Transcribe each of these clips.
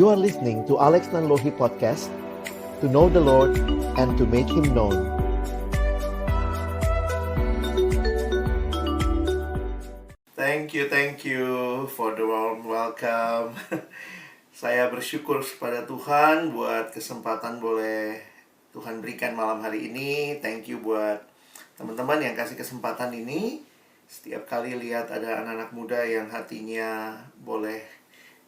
You are listening to Alex Nanlohi Podcast, to know the Lord and to make Him known. Thank you for the warm welcome. Saya bersyukur kepada Tuhan buat kesempatan boleh Tuhan berikan malam hari ini. Thank you buat teman-teman yang kasih kesempatan ini. Setiap kali lihat ada anak-anak muda yang hatinya boleh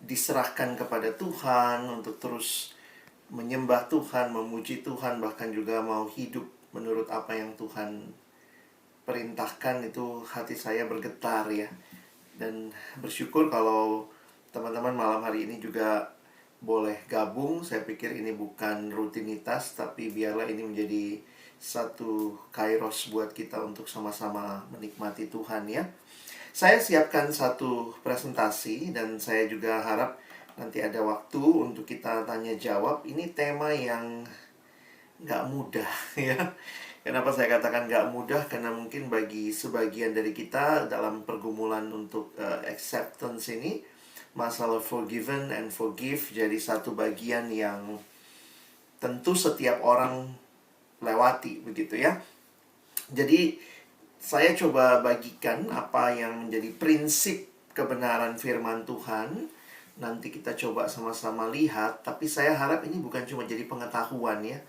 diserahkan kepada Tuhan untuk terus menyembah Tuhan, memuji Tuhan, bahkan juga mau hidup menurut apa yang Tuhan perintahkan, itu hati saya bergetar ya. Dan bersyukur kalau teman-teman malam hari ini juga boleh gabung. Saya pikir ini bukan rutinitas, tapi biarlah ini menjadi satu kairos buat kita untuk sama-sama menikmati Tuhan ya. Saya siapkan satu presentasi dan saya juga harap nanti ada waktu untuk kita tanya jawab. Ini tema yang gak mudah ya. Kenapa saya katakan gak mudah? Karena mungkin bagi sebagian dari kita dalam pergumulan untuk acceptance ini, masalah forgiven and forgive jadi satu bagian yang tentu setiap orang lewati begitu ya. Jadi saya coba bagikan apa yang menjadi prinsip kebenaran firman Tuhan. Nanti kita coba sama-sama lihat. Tapi saya harap ini bukan cuma jadi pengetahuan ya.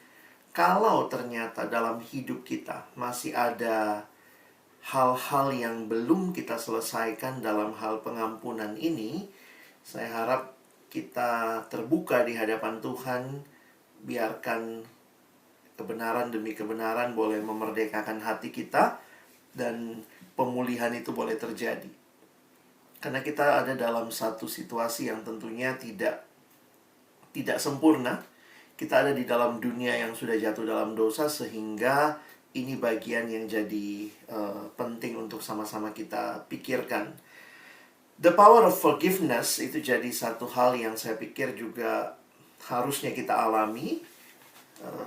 Kalau ternyata dalam hidup kita masih ada hal-hal yang belum kita selesaikan dalam hal pengampunan ini, saya harap kita terbuka di hadapan Tuhan. Biarkan kebenaran demi kebenaran boleh memerdekakan hati kita, dan pemulihan itu boleh terjadi. Karena kita ada dalam satu situasi yang tentunya tidak sempurna. Kita ada di dalam dunia yang sudah jatuh dalam dosa, sehingga ini bagian yang jadi penting untuk sama-sama kita pikirkan. The power of forgiveness itu jadi satu hal yang saya pikir juga harusnya kita alami.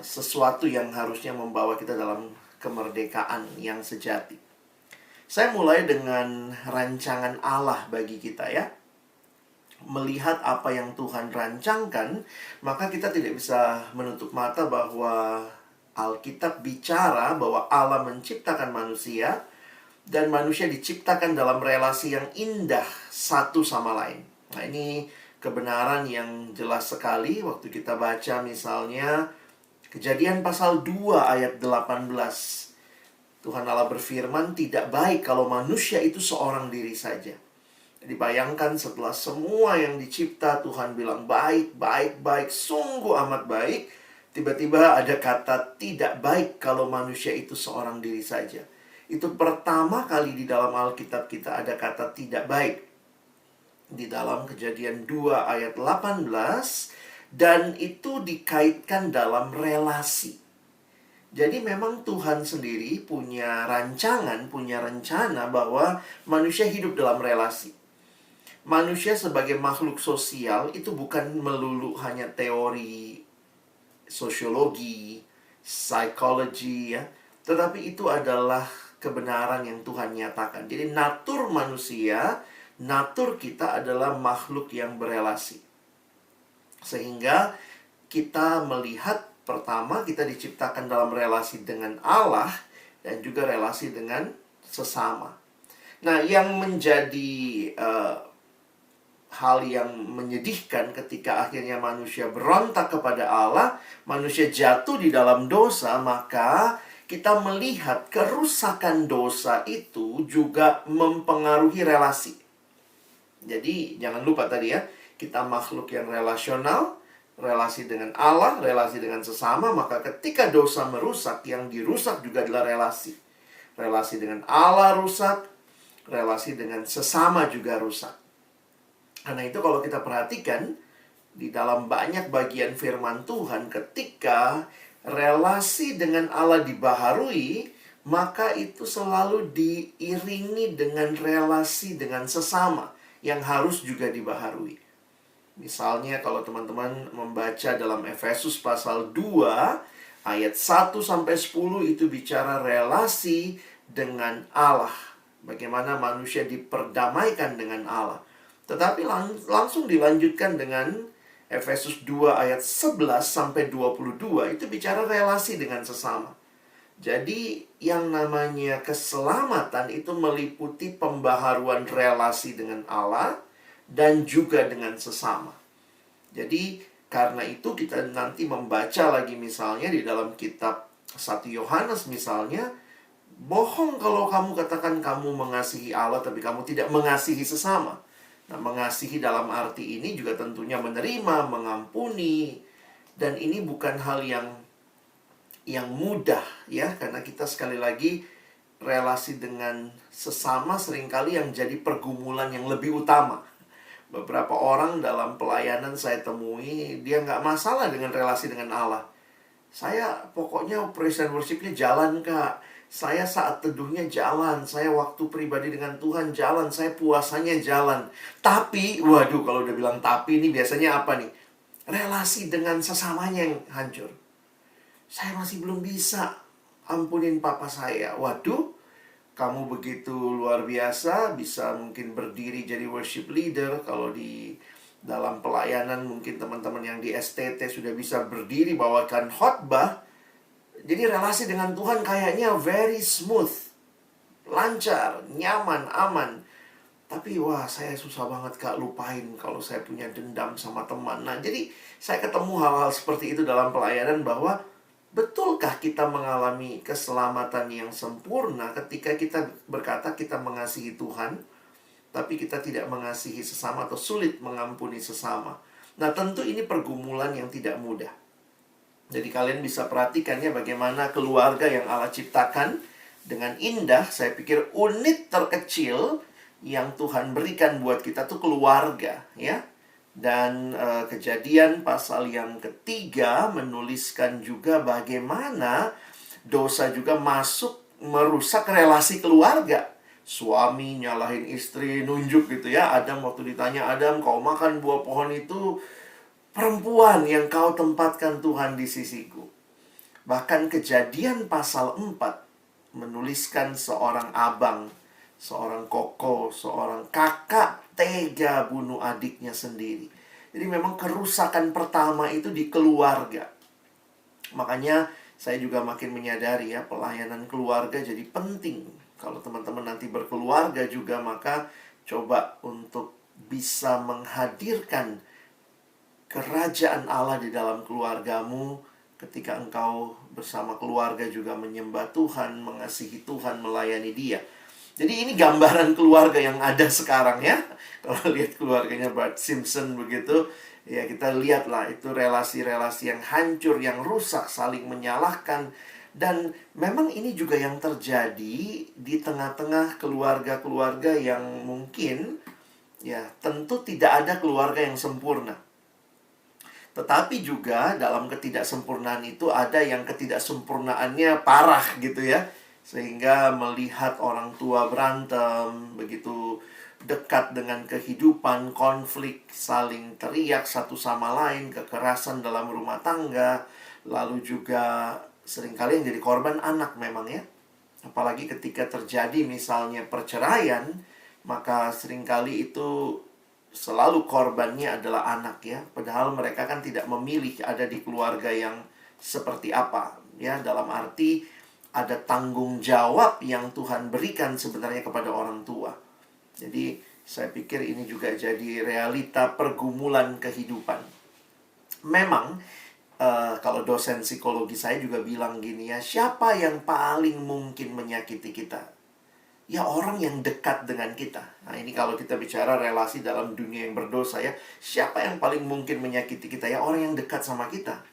Sesuatu yang harusnya membawa kita dalam kemerdekaan yang sejati. Saya mulai dengan rancangan Allah bagi kita ya. Melihat apa yang Tuhan rancangkan, maka kita tidak bisa menutup mata bahwa Alkitab bicara bahwa Allah menciptakan manusia, dan manusia diciptakan dalam relasi yang indah satu sama lain. Nah, ini kebenaran yang jelas sekali waktu kita baca misalnya Kejadian pasal 2 ayat 18. Tuhan Allah berfirman, tidak baik kalau manusia itu seorang diri saja. Jadi bayangkan setelah semua yang dicipta, Tuhan bilang baik, baik, baik, sungguh amat baik. Tiba-tiba ada kata tidak baik kalau manusia itu seorang diri saja. Itu pertama kali di dalam Alkitab kita ada kata tidak baik. Di dalam Kejadian 2 ayat 18. Dan itu dikaitkan dalam relasi. Jadi memang Tuhan sendiri punya rancangan, punya rencana bahwa manusia hidup dalam relasi. Manusia sebagai makhluk sosial itu bukan melulu hanya teori sosiologi, psikologi ya, tetapi itu adalah kebenaran yang Tuhan nyatakan. Jadi natur manusia, natur kita adalah makhluk yang berelasi. Sehingga kita melihat pertama kita diciptakan dalam relasi dengan Allah dan juga relasi dengan sesama. Nah, yang menjadi hal yang menyedihkan ketika akhirnya manusia berontak kepada Allah, manusia jatuh di dalam dosa, maka kita melihat kerusakan dosa itu juga mempengaruhi relasi. Jadi jangan lupa tadi ya, kita makhluk yang relasional, relasi dengan Allah, relasi dengan sesama. Maka ketika dosa merusak, yang dirusak juga adalah relasi. Relasi dengan Allah rusak, relasi dengan sesama juga rusak. Karena itu kalau kita perhatikan, di dalam banyak bagian firman Tuhan, ketika relasi dengan Allah dibaharui, maka itu selalu diiringi dengan relasi dengan sesama yang harus juga dibaharui. Misalnya kalau teman-teman membaca dalam Efesus pasal 2 ayat 1-10 itu bicara relasi dengan Allah. Bagaimana manusia diperdamaikan dengan Allah. Tetapi langsung dilanjutkan dengan Efesus 2 ayat 11 sampai 22 itu bicara relasi dengan sesama. Jadi yang namanya keselamatan itu meliputi pembaharuan relasi dengan Allah dan juga dengan sesama. Jadi karena itu kita nanti membaca lagi misalnya di dalam kitab 1 Yohanes misalnya, bohong kalau kamu katakan kamu mengasihi Allah tapi kamu tidak mengasihi sesama. Nah, mengasihi dalam arti ini juga tentunya menerima, mengampuni, dan ini bukan hal yang mudah ya, karena kita sekali lagi relasi dengan sesama seringkali yang jadi pergumulan yang lebih utama. Beberapa orang dalam pelayanan saya temui, dia nggak masalah dengan relasi dengan Allah. Saya pokoknya praise and worship-nya jalan, Kak. Saya saat teduhnya jalan. Saya waktu pribadi dengan Tuhan jalan. Saya puasanya jalan. Tapi, waduh, kalau udah bilang tapi ini biasanya apa nih? Relasi dengan sesamanya yang hancur. Saya masih belum bisa ampunin papa saya. Waduh, kamu begitu luar biasa, bisa mungkin berdiri jadi worship leader. Kalau di dalam pelayanan mungkin teman-teman yang di STT sudah bisa berdiri bawakan khotbah. Jadi relasi dengan Tuhan kayaknya very smooth, lancar, nyaman, aman. Tapi wah, saya susah banget Kak lupain kalau saya punya dendam sama teman. Nah, jadi saya ketemu hal-hal seperti itu dalam pelayanan, bahwa betulkah kita mengalami keselamatan yang sempurna ketika kita berkata kita mengasihi Tuhan, tapi kita tidak mengasihi sesama atau sulit mengampuni sesama. Nah, tentu ini pergumulan yang tidak mudah. Jadi kalian bisa perhatikan ya bagaimana keluarga yang Allah ciptakan dengan indah. Saya pikir unit terkecil yang Tuhan berikan buat kita tuh keluarga ya. Dan Kejadian pasal yang ketiga menuliskan juga bagaimana dosa juga masuk merusak relasi keluarga. Suami nyalahin istri, nunjuk gitu ya. Adam waktu ditanya, Adam kau makan buah pohon itu, perempuan yang kau tempatkan Tuhan di sisiku. Bahkan Kejadian pasal 4 menuliskan seorang abang, seorang koko, seorang kakak tega bunuh adiknya sendiri. Jadi memang kerusakan pertama itu di keluarga. Makanya saya juga makin menyadari ya, pelayanan keluarga jadi penting. Kalau teman-teman nanti berkeluarga juga, maka coba untuk bisa menghadirkan kerajaan Allah di dalam keluargamu ketika engkau bersama keluarga juga menyembah Tuhan, mengasihi Tuhan, melayani Dia. Jadi ini gambaran keluarga yang ada sekarang ya. Kalau lihat keluarganya Bart Simpson begitu, ya kita lihatlah itu relasi-relasi yang hancur, yang rusak, saling menyalahkan. Dan memang ini juga yang terjadi di tengah-tengah keluarga-keluarga yang mungkin ya tentu tidak ada keluarga yang sempurna. Tetapi juga dalam ketidaksempurnaan itu ada yang ketidaksempurnaannya parah gitu ya. Sehingga melihat orang tua berantem, begitu dekat dengan kehidupan, konflik, saling teriak satu sama lain, kekerasan dalam rumah tangga. Lalu juga seringkali yang jadi korban anak memang ya. Apalagi ketika terjadi misalnya perceraian, maka seringkali itu selalu korbannya adalah anak ya. Padahal mereka kan tidak memilih ada di keluarga yang seperti apa ya. Dalam arti ada tanggung jawab yang Tuhan berikan sebenarnya kepada orang tua. Jadi saya pikir ini juga jadi realita pergumulan kehidupan. Memang kalau dosen psikologi saya juga bilang gini ya, siapa yang paling mungkin menyakiti kita? Ya orang yang dekat dengan kita. Nah ini kalau kita bicara relasi dalam dunia yang berdosa ya, siapa yang paling mungkin menyakiti kita? Ya orang yang dekat sama kita.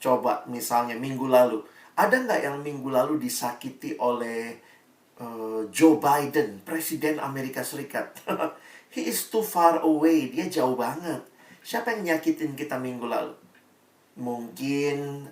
Coba misalnya minggu lalu, ada nggak yang minggu lalu disakiti oleh Joe Biden, Presiden Amerika Serikat? He is too far away, dia jauh banget. Siapa yang nyakitin kita minggu lalu? Mungkin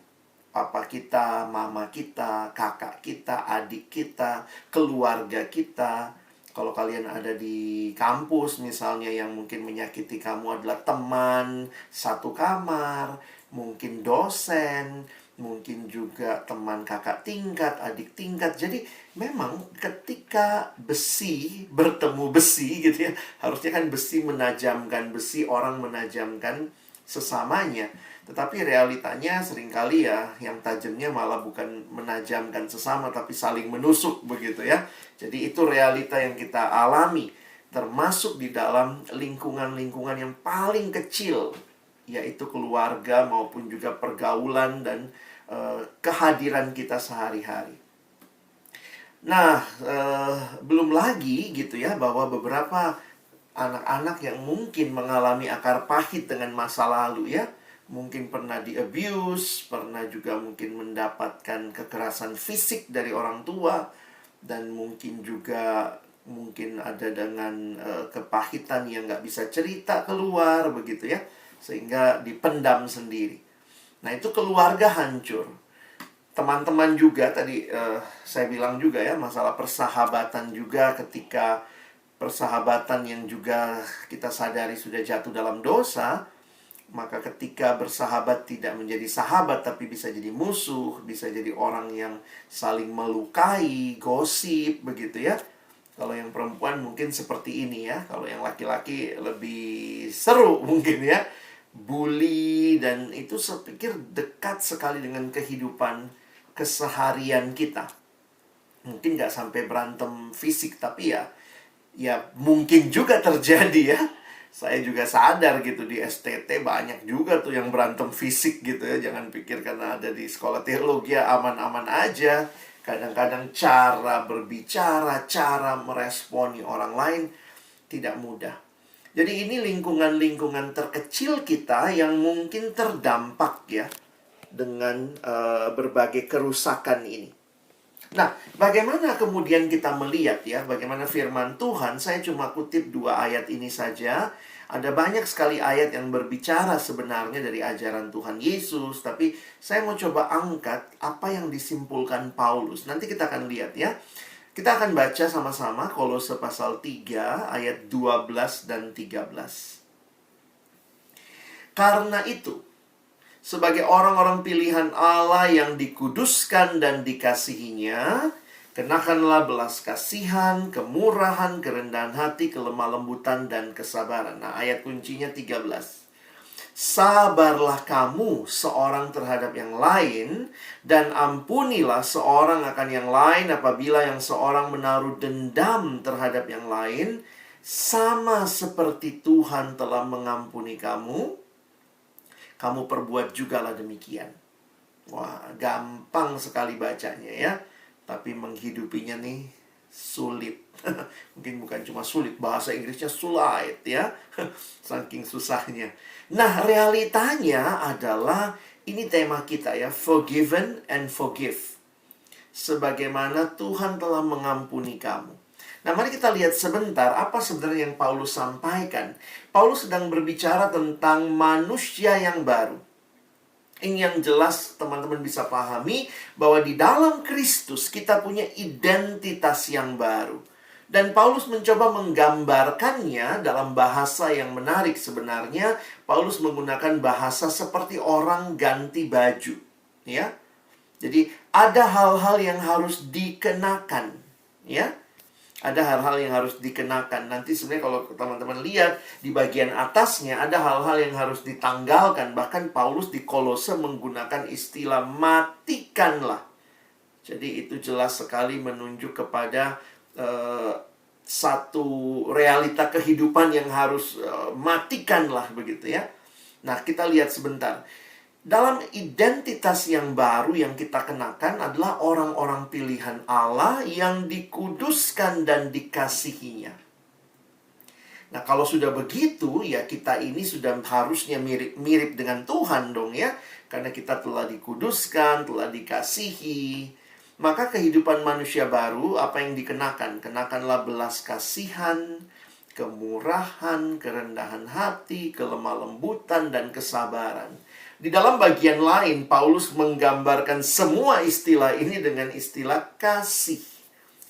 papa kita, mama kita, kakak kita, adik kita, keluarga kita. Kalau kalian ada di kampus misalnya, yang mungkin menyakiti kamu adalah teman satu kamar, mungkin dosen, mungkin juga teman kakak tingkat, adik tingkat. Jadi memang ketika besi bertemu besi gitu ya, harusnya kan besi menajamkan besi, orang menajamkan sesamanya. Tetapi realitanya seringkali ya, yang tajamnya malah bukan menajamkan sesama, tapi saling menusuk begitu ya. Jadi itu realita yang kita alami, termasuk di dalam lingkungan-lingkungan yang paling kecil, yaitu keluarga maupun juga pergaulan dan kehadiran kita sehari-hari. Nah, belum lagi gitu ya, bahwa beberapa anak-anak yang mungkin mengalami akar pahit dengan masa lalu ya, mungkin pernah di-abuse, pernah juga mungkin mendapatkan kekerasan fisik dari orang tua, dan mungkin juga ada dengan kepahitan yang nggak bisa cerita keluar begitu ya, sehingga dipendam sendiri. Nah, itu keluarga hancur. Teman-teman juga tadi saya bilang juga ya, masalah persahabatan juga, ketika persahabatan yang juga kita sadari sudah jatuh dalam dosa, maka ketika bersahabat tidak menjadi sahabat tapi bisa jadi musuh, bisa jadi orang yang saling melukai, gosip begitu ya. Kalau yang perempuan mungkin seperti ini ya, kalau yang laki-laki lebih seru mungkin ya, bully, dan itu saya pikir dekat sekali dengan kehidupan keseharian kita. Mungkin nggak sampai berantem fisik, tapi ya mungkin juga terjadi ya. Saya juga sadar gitu, di STT banyak juga tuh yang berantem fisik gitu ya. Jangan pikir karena ada di sekolah teologi ya aman-aman aja. Kadang-kadang cara berbicara, cara meresponi orang lain tidak mudah. Jadi ini lingkungan-lingkungan terkecil kita yang mungkin terdampak ya dengan berbagai kerusakan ini. Nah, bagaimana kemudian kita melihat ya, bagaimana firman Tuhan? Saya cuma kutip 2 ayat ini saja. Ada banyak sekali ayat yang berbicara sebenarnya dari ajaran Tuhan Yesus, tapi saya mau coba angkat apa yang disimpulkan Paulus. Nanti kita akan lihat ya. Kita akan baca sama-sama Kolose pasal 3 ayat 12 dan 13. Karena itu, sebagai orang-orang pilihan Allah yang dikuduskan dan dikasihinya, kenakanlah belas kasihan, kemurahan, kerendahan hati, kelemah lembutan, dan kesabaran. Nah, ayat kuncinya 13. Sabarlah kamu seorang terhadap yang lain, dan ampunilah seorang akan yang lain apabila yang seorang menaruh dendam terhadap yang lain, sama seperti Tuhan telah mengampuni kamu, kamu perbuat jugalah demikian. Wah, gampang sekali bacanya ya, tapi menghidupinya nih sulit. Mungkin bukan cuma sulit, bahasa Inggrisnya sulit ya. Saking susahnya. Nah, realitanya adalah ini tema kita ya, forgiven and forgive. Sebagaimana Tuhan telah mengampuni kamu. Nah, mari kita lihat sebentar apa sebenarnya yang Paulus sampaikan. Paulus sedang berbicara tentang manusia yang baru. Ini yang jelas teman-teman bisa pahami, bahwa di dalam Kristus kita punya identitas yang baru. Dan Paulus mencoba menggambarkannya dalam bahasa yang menarik sebenarnya. Paulus menggunakan bahasa seperti orang ganti baju. Ya. Jadi ada hal-hal yang harus dikenakan. Ya. Ada hal-hal yang harus dikenakan. Nanti sebenarnya kalau teman-teman lihat di bagian atasnya ada hal-hal yang harus ditanggalkan. Bahkan Paulus di Kolose menggunakan istilah matikanlah. Jadi itu jelas sekali menunjuk kepada satu realita kehidupan yang harus matikanlah begitu ya. Nah, kita lihat sebentar. Dalam identitas yang baru yang kita kenakan adalah orang-orang pilihan Allah yang dikuduskan dan dikasihinya. Nah, kalau sudah begitu, ya kita ini sudah harusnya mirip-mirip dengan Tuhan dong ya. Karena kita telah dikuduskan, telah dikasihi. Maka kehidupan manusia baru, apa yang dikenakan? Kenakanlah belas kasihan, kemurahan, kerendahan hati, kelemah lembutan, dan kesabaran. Di dalam bagian lain, Paulus menggambarkan semua istilah ini dengan istilah kasih.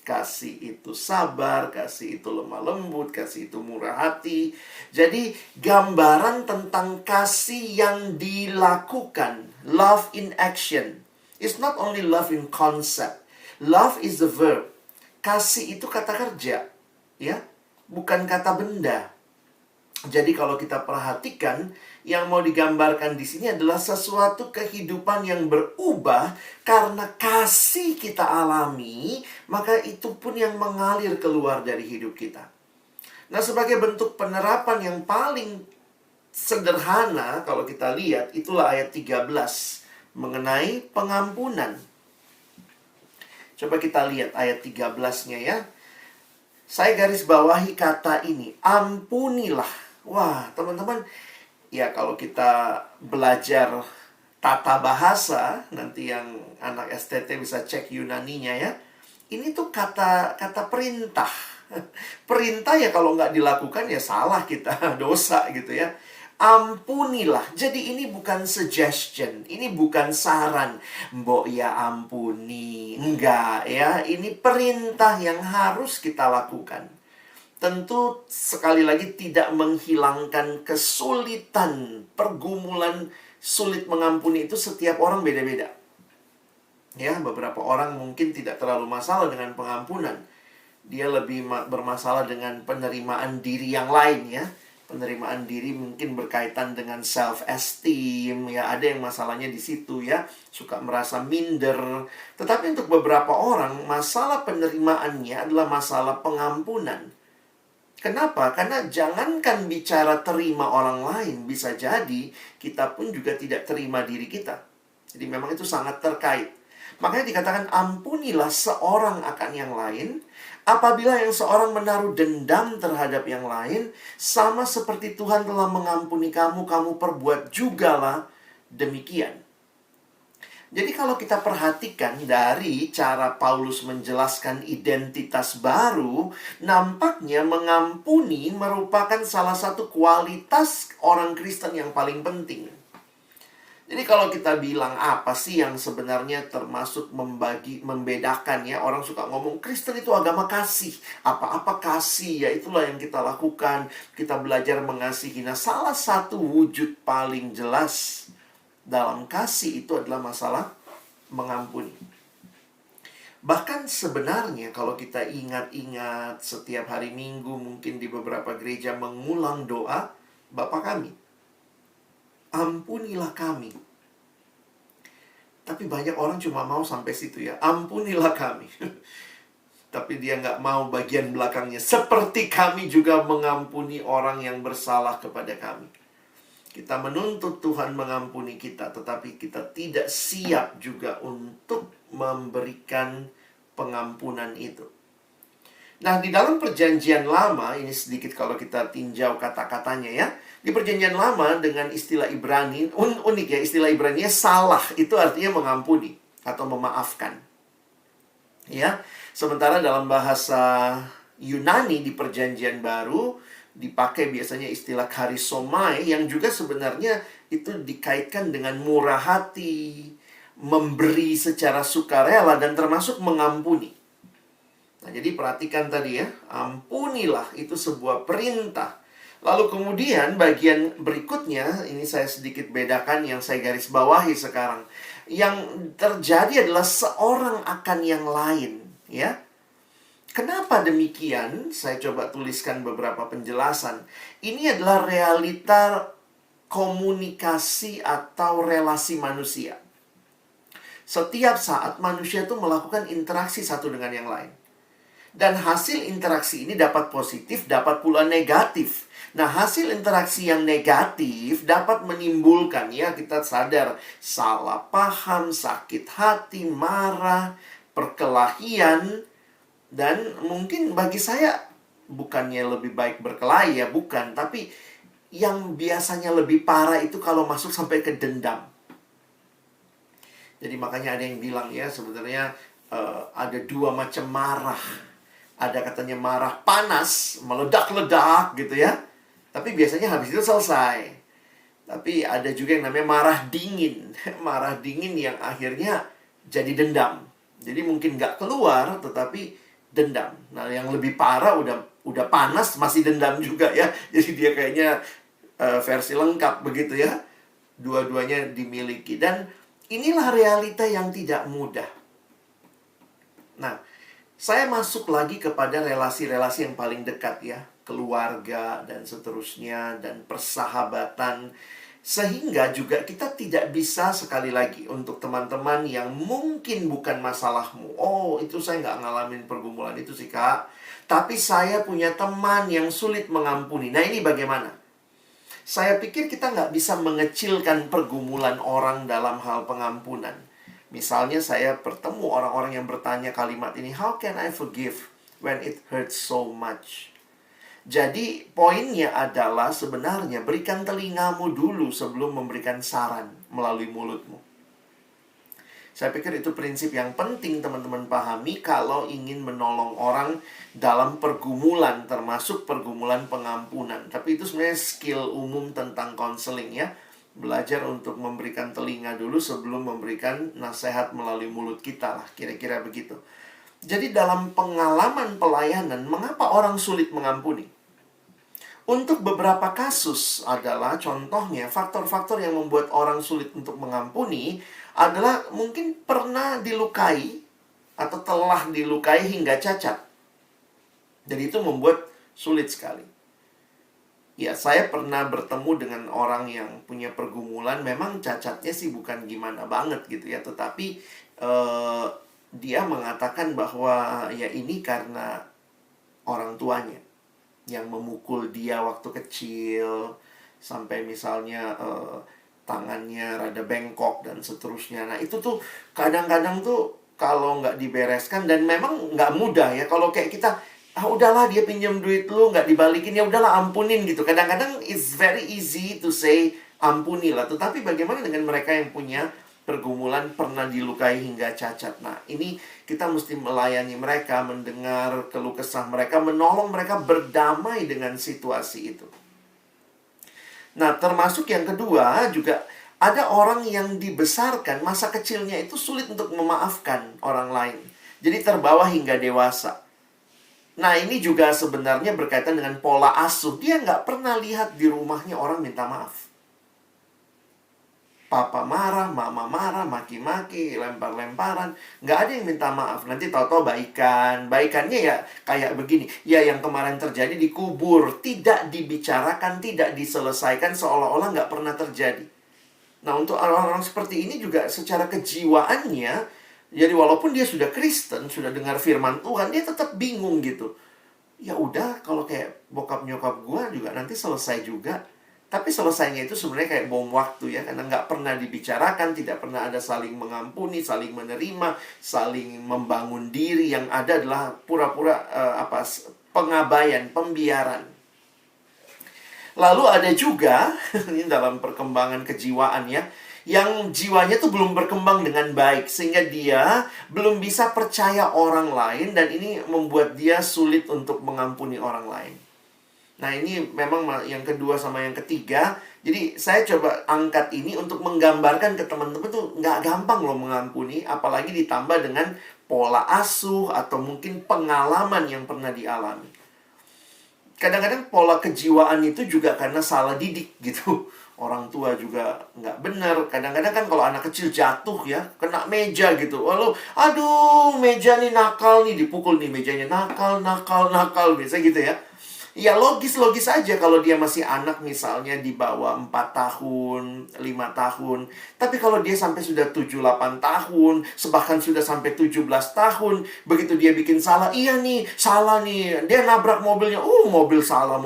kasih itu sabar, kasih itu lemah lembut, kasih itu murah hati. Jadi gambaran tentang kasih yang dilakukan, love in action. It's not only love in concept. Love is the verb. Kasih itu kata kerja, ya, bukan kata benda. Jadi kalau kita perhatikan, yang mau digambarkan di sini adalah sesuatu kehidupan yang berubah karena kasih kita alami, maka itu pun yang mengalir keluar dari hidup kita. Nah, sebagai bentuk penerapan yang paling sederhana kalau kita lihat, itulah ayat 13 mengenai pengampunan. Coba kita lihat ayat 13-nya ya. Saya garis bawahi kata ini, ampunilah. Wah, teman-teman, ya kalau kita belajar tata bahasa, nanti yang anak STT bisa cek Yunaninya ya. Ini tuh kata perintah. Perintah ya kalau nggak dilakukan ya salah kita, dosa gitu ya. Ampunilah. Jadi ini bukan suggestion, ini bukan saran. Mbok ya ampuni. Enggak ya, ini perintah yang harus kita lakukan. Tentu sekali lagi tidak menghilangkan kesulitan, pergumulan sulit mengampuni itu setiap orang beda-beda. Ya, beberapa orang mungkin tidak terlalu masalah dengan pengampunan. Dia lebih bermasalah dengan penerimaan diri yang lain ya. Penerimaan diri mungkin berkaitan dengan self-esteem ya, ada yang masalahnya di situ ya, suka merasa minder. Tetapi untuk beberapa orang, masalah penerimaannya adalah masalah pengampunan. Kenapa? Karena jangankan bicara terima orang lain, bisa jadi kita pun juga tidak terima diri kita. Jadi memang itu sangat terkait. Makanya dikatakan ampunilah seorang akan yang lain. Apabila yang seorang menaruh dendam terhadap yang lain, sama seperti Tuhan telah mengampuni kamu, kamu perbuat jugalah demikian. Jadi kalau kita perhatikan dari cara Paulus menjelaskan identitas baru, nampaknya mengampuni merupakan salah satu kualitas orang Kristen yang paling penting. Jadi kalau kita bilang apa sih yang sebenarnya termasuk membedakan ya, orang suka ngomong Kristen itu agama kasih. Apa-apa kasih, ya itulah yang kita lakukan. Kita belajar mengasihi. Nah, salah satu wujud paling jelas dalam kasih itu adalah masalah mengampuni. Bahkan sebenarnya kalau kita ingat-ingat setiap hari Minggu, mungkin di beberapa gereja mengulang doa Bapa kami, ampunilah kami. Tapi banyak orang cuma mau sampai situ ya, ampunilah kami. Tapi dia nggak mau bagian belakangnya, seperti kami juga mengampuni orang yang bersalah kepada kami. Kita menuntut Tuhan mengampuni kita, tetapi kita tidak siap juga untuk memberikan pengampunan itu. Nah, di dalam perjanjian lama, ini sedikit kalau kita tinjau kata-katanya ya. Di perjanjian lama dengan istilah Ibrani, unik ya, istilah Ibraninya salah, itu artinya mengampuni atau memaafkan. Ya, sementara dalam bahasa Yunani di perjanjian baru, dipakai biasanya istilah karisomai yang juga sebenarnya itu dikaitkan dengan murah hati, memberi secara sukarela, dan termasuk mengampuni. Nah, jadi perhatikan tadi ya, ampunilah itu sebuah perintah. Lalu kemudian bagian berikutnya, ini saya sedikit bedakan yang saya garis bawahi sekarang. Yang terjadi adalah seorang akan yang lain, ya. Kenapa demikian? Saya coba tuliskan beberapa penjelasan. Ini adalah realita komunikasi atau relasi manusia. Setiap saat manusia itu melakukan interaksi satu dengan yang lain. Dan hasil interaksi ini dapat positif, dapat pula negatif. Nah, hasil interaksi yang negatif dapat menimbulkan, ya kita sadar, salah paham, sakit hati, marah, perkelahian. Dan mungkin bagi saya bukannya lebih baik berkelahi ya, bukan. Tapi yang biasanya lebih parah itu kalau masuk sampai ke dendam. Jadi makanya ada yang bilang ya, sebenarnya ada dua macam marah. Ada katanya marah panas, meledak-ledak gitu ya. Tapi biasanya habis itu selesai. Tapi ada juga yang namanya marah dingin. Marah dingin yang akhirnya jadi dendam. Jadi mungkin nggak keluar, tetapi dendam. Nah, yang lebih parah udah panas masih dendam juga ya. Jadi dia kayaknya versi lengkap begitu ya. Dua-duanya dimiliki. Dan inilah realita yang tidak mudah. Nah, saya masuk lagi kepada relasi-relasi yang paling dekat ya. Keluarga dan seterusnya, dan persahabatan. Sehingga juga kita tidak bisa sekali lagi untuk teman-teman yang mungkin bukan masalahmu. Oh, itu saya nggak ngalamin pergumulan itu sih, Kak. Tapi saya punya teman yang sulit mengampuni. Nah, ini bagaimana? Saya pikir kita nggak bisa mengecilkan pergumulan orang dalam hal pengampunan. Misalnya saya bertemu orang-orang yang bertanya kalimat ini, how can I forgive when it hurts so much? Jadi poinnya adalah sebenarnya berikan telingamu dulu sebelum memberikan saran melalui mulutmu. Saya pikir itu prinsip yang penting teman-teman pahami kalau ingin menolong orang dalam pergumulan, termasuk pergumulan pengampunan. Tapi itu sebenarnya skill umum tentang konseling ya. Belajar untuk memberikan telinga dulu sebelum memberikan nasihat melalui mulut kita lah, kira-kira begitu. Jadi dalam pengalaman pelayanan, mengapa orang sulit mengampuni? Untuk beberapa kasus adalah contohnya faktor-faktor yang membuat orang sulit untuk mengampuni adalah mungkin pernah dilukai atau telah dilukai hingga cacat. Jadi itu membuat sulit sekali. Ya, saya pernah bertemu dengan orang yang punya pergumulan, memang cacatnya sih bukan gimana banget gitu ya, tetapi dia mengatakan bahwa ya ini karena orang tuanya yang memukul dia waktu kecil, sampai misalnya tangannya rada bengkok dan seterusnya. Nah, itu tuh kadang-kadang tuh kalau nggak dibereskan, dan memang nggak mudah ya. Kalau kayak kita, udahlah dia pinjam duit lu, nggak dibalikin, ya udahlah ampunin gitu. Kadang-kadang it's very easy to say ampunilah. Tetapi bagaimana dengan mereka yang punya pergumulan, pernah dilukai hingga cacat? Nah, ini kita mesti melayani mereka, mendengar keluh kesah mereka, menolong mereka berdamai dengan situasi itu. Nah, termasuk yang kedua juga, ada orang yang dibesarkan, masa kecilnya itu sulit untuk memaafkan orang lain. Jadi terbawa hingga dewasa. Nah, ini juga sebenarnya berkaitan dengan pola asuh. Dia nggak pernah lihat di rumahnya orang minta maaf. Papa marah, mama marah, maki-maki, lempar-lemparan. Nggak ada yang minta maaf. Nanti tahu-tahu baikan. Baikannya ya kayak begini. Ya, yang kemarin terjadi dikubur. Tidak dibicarakan, tidak diselesaikan, seolah-olah nggak pernah terjadi. Nah, untuk orang-orang seperti ini juga secara kejiwaannya, jadi walaupun dia sudah Kristen, sudah dengar firman Tuhan, dia tetap bingung gitu. Ya udah, kalau kayak bokap nyokap gua juga nanti selesai juga. Tapi selesainya itu sebenarnya kayak bom waktu ya, karena nggak pernah dibicarakan, tidak pernah ada saling mengampuni, saling menerima, saling membangun diri. Yang ada adalah pura-pura pengabaian, pembiaran. Lalu ada juga ini dalam perkembangan kejiwaan ya, yang jiwanya tuh belum berkembang dengan baik, sehingga dia belum bisa percaya orang lain, dan ini membuat dia sulit untuk mengampuni orang lain. Nah, ini memang yang kedua sama yang ketiga. Jadi saya coba angkat ini untuk menggambarkan ke teman-teman tuh nggak gampang loh mengampuni, apalagi ditambah dengan pola asuh atau mungkin pengalaman yang pernah dialami. Kadang-kadang pola kejiwaan itu juga karena salah didik gitu. Orang tua juga nggak benar. Kadang-kadang kan kalau anak kecil jatuh ya, kena meja gitu. Lalu, aduh, meja nih nakal nih, dipukul nih mejanya. Nakal, nakal, nakal. Biasa gitu ya. Ya logis-logis aja kalau dia masih anak, misalnya di bawah 4 tahun, 5 tahun. Tapi kalau dia sampai sudah 7-8 tahun, bahkan sudah sampai 17 tahun, begitu dia bikin salah, iya nih, salah nih, dia nabrak mobilnya, mobil salah.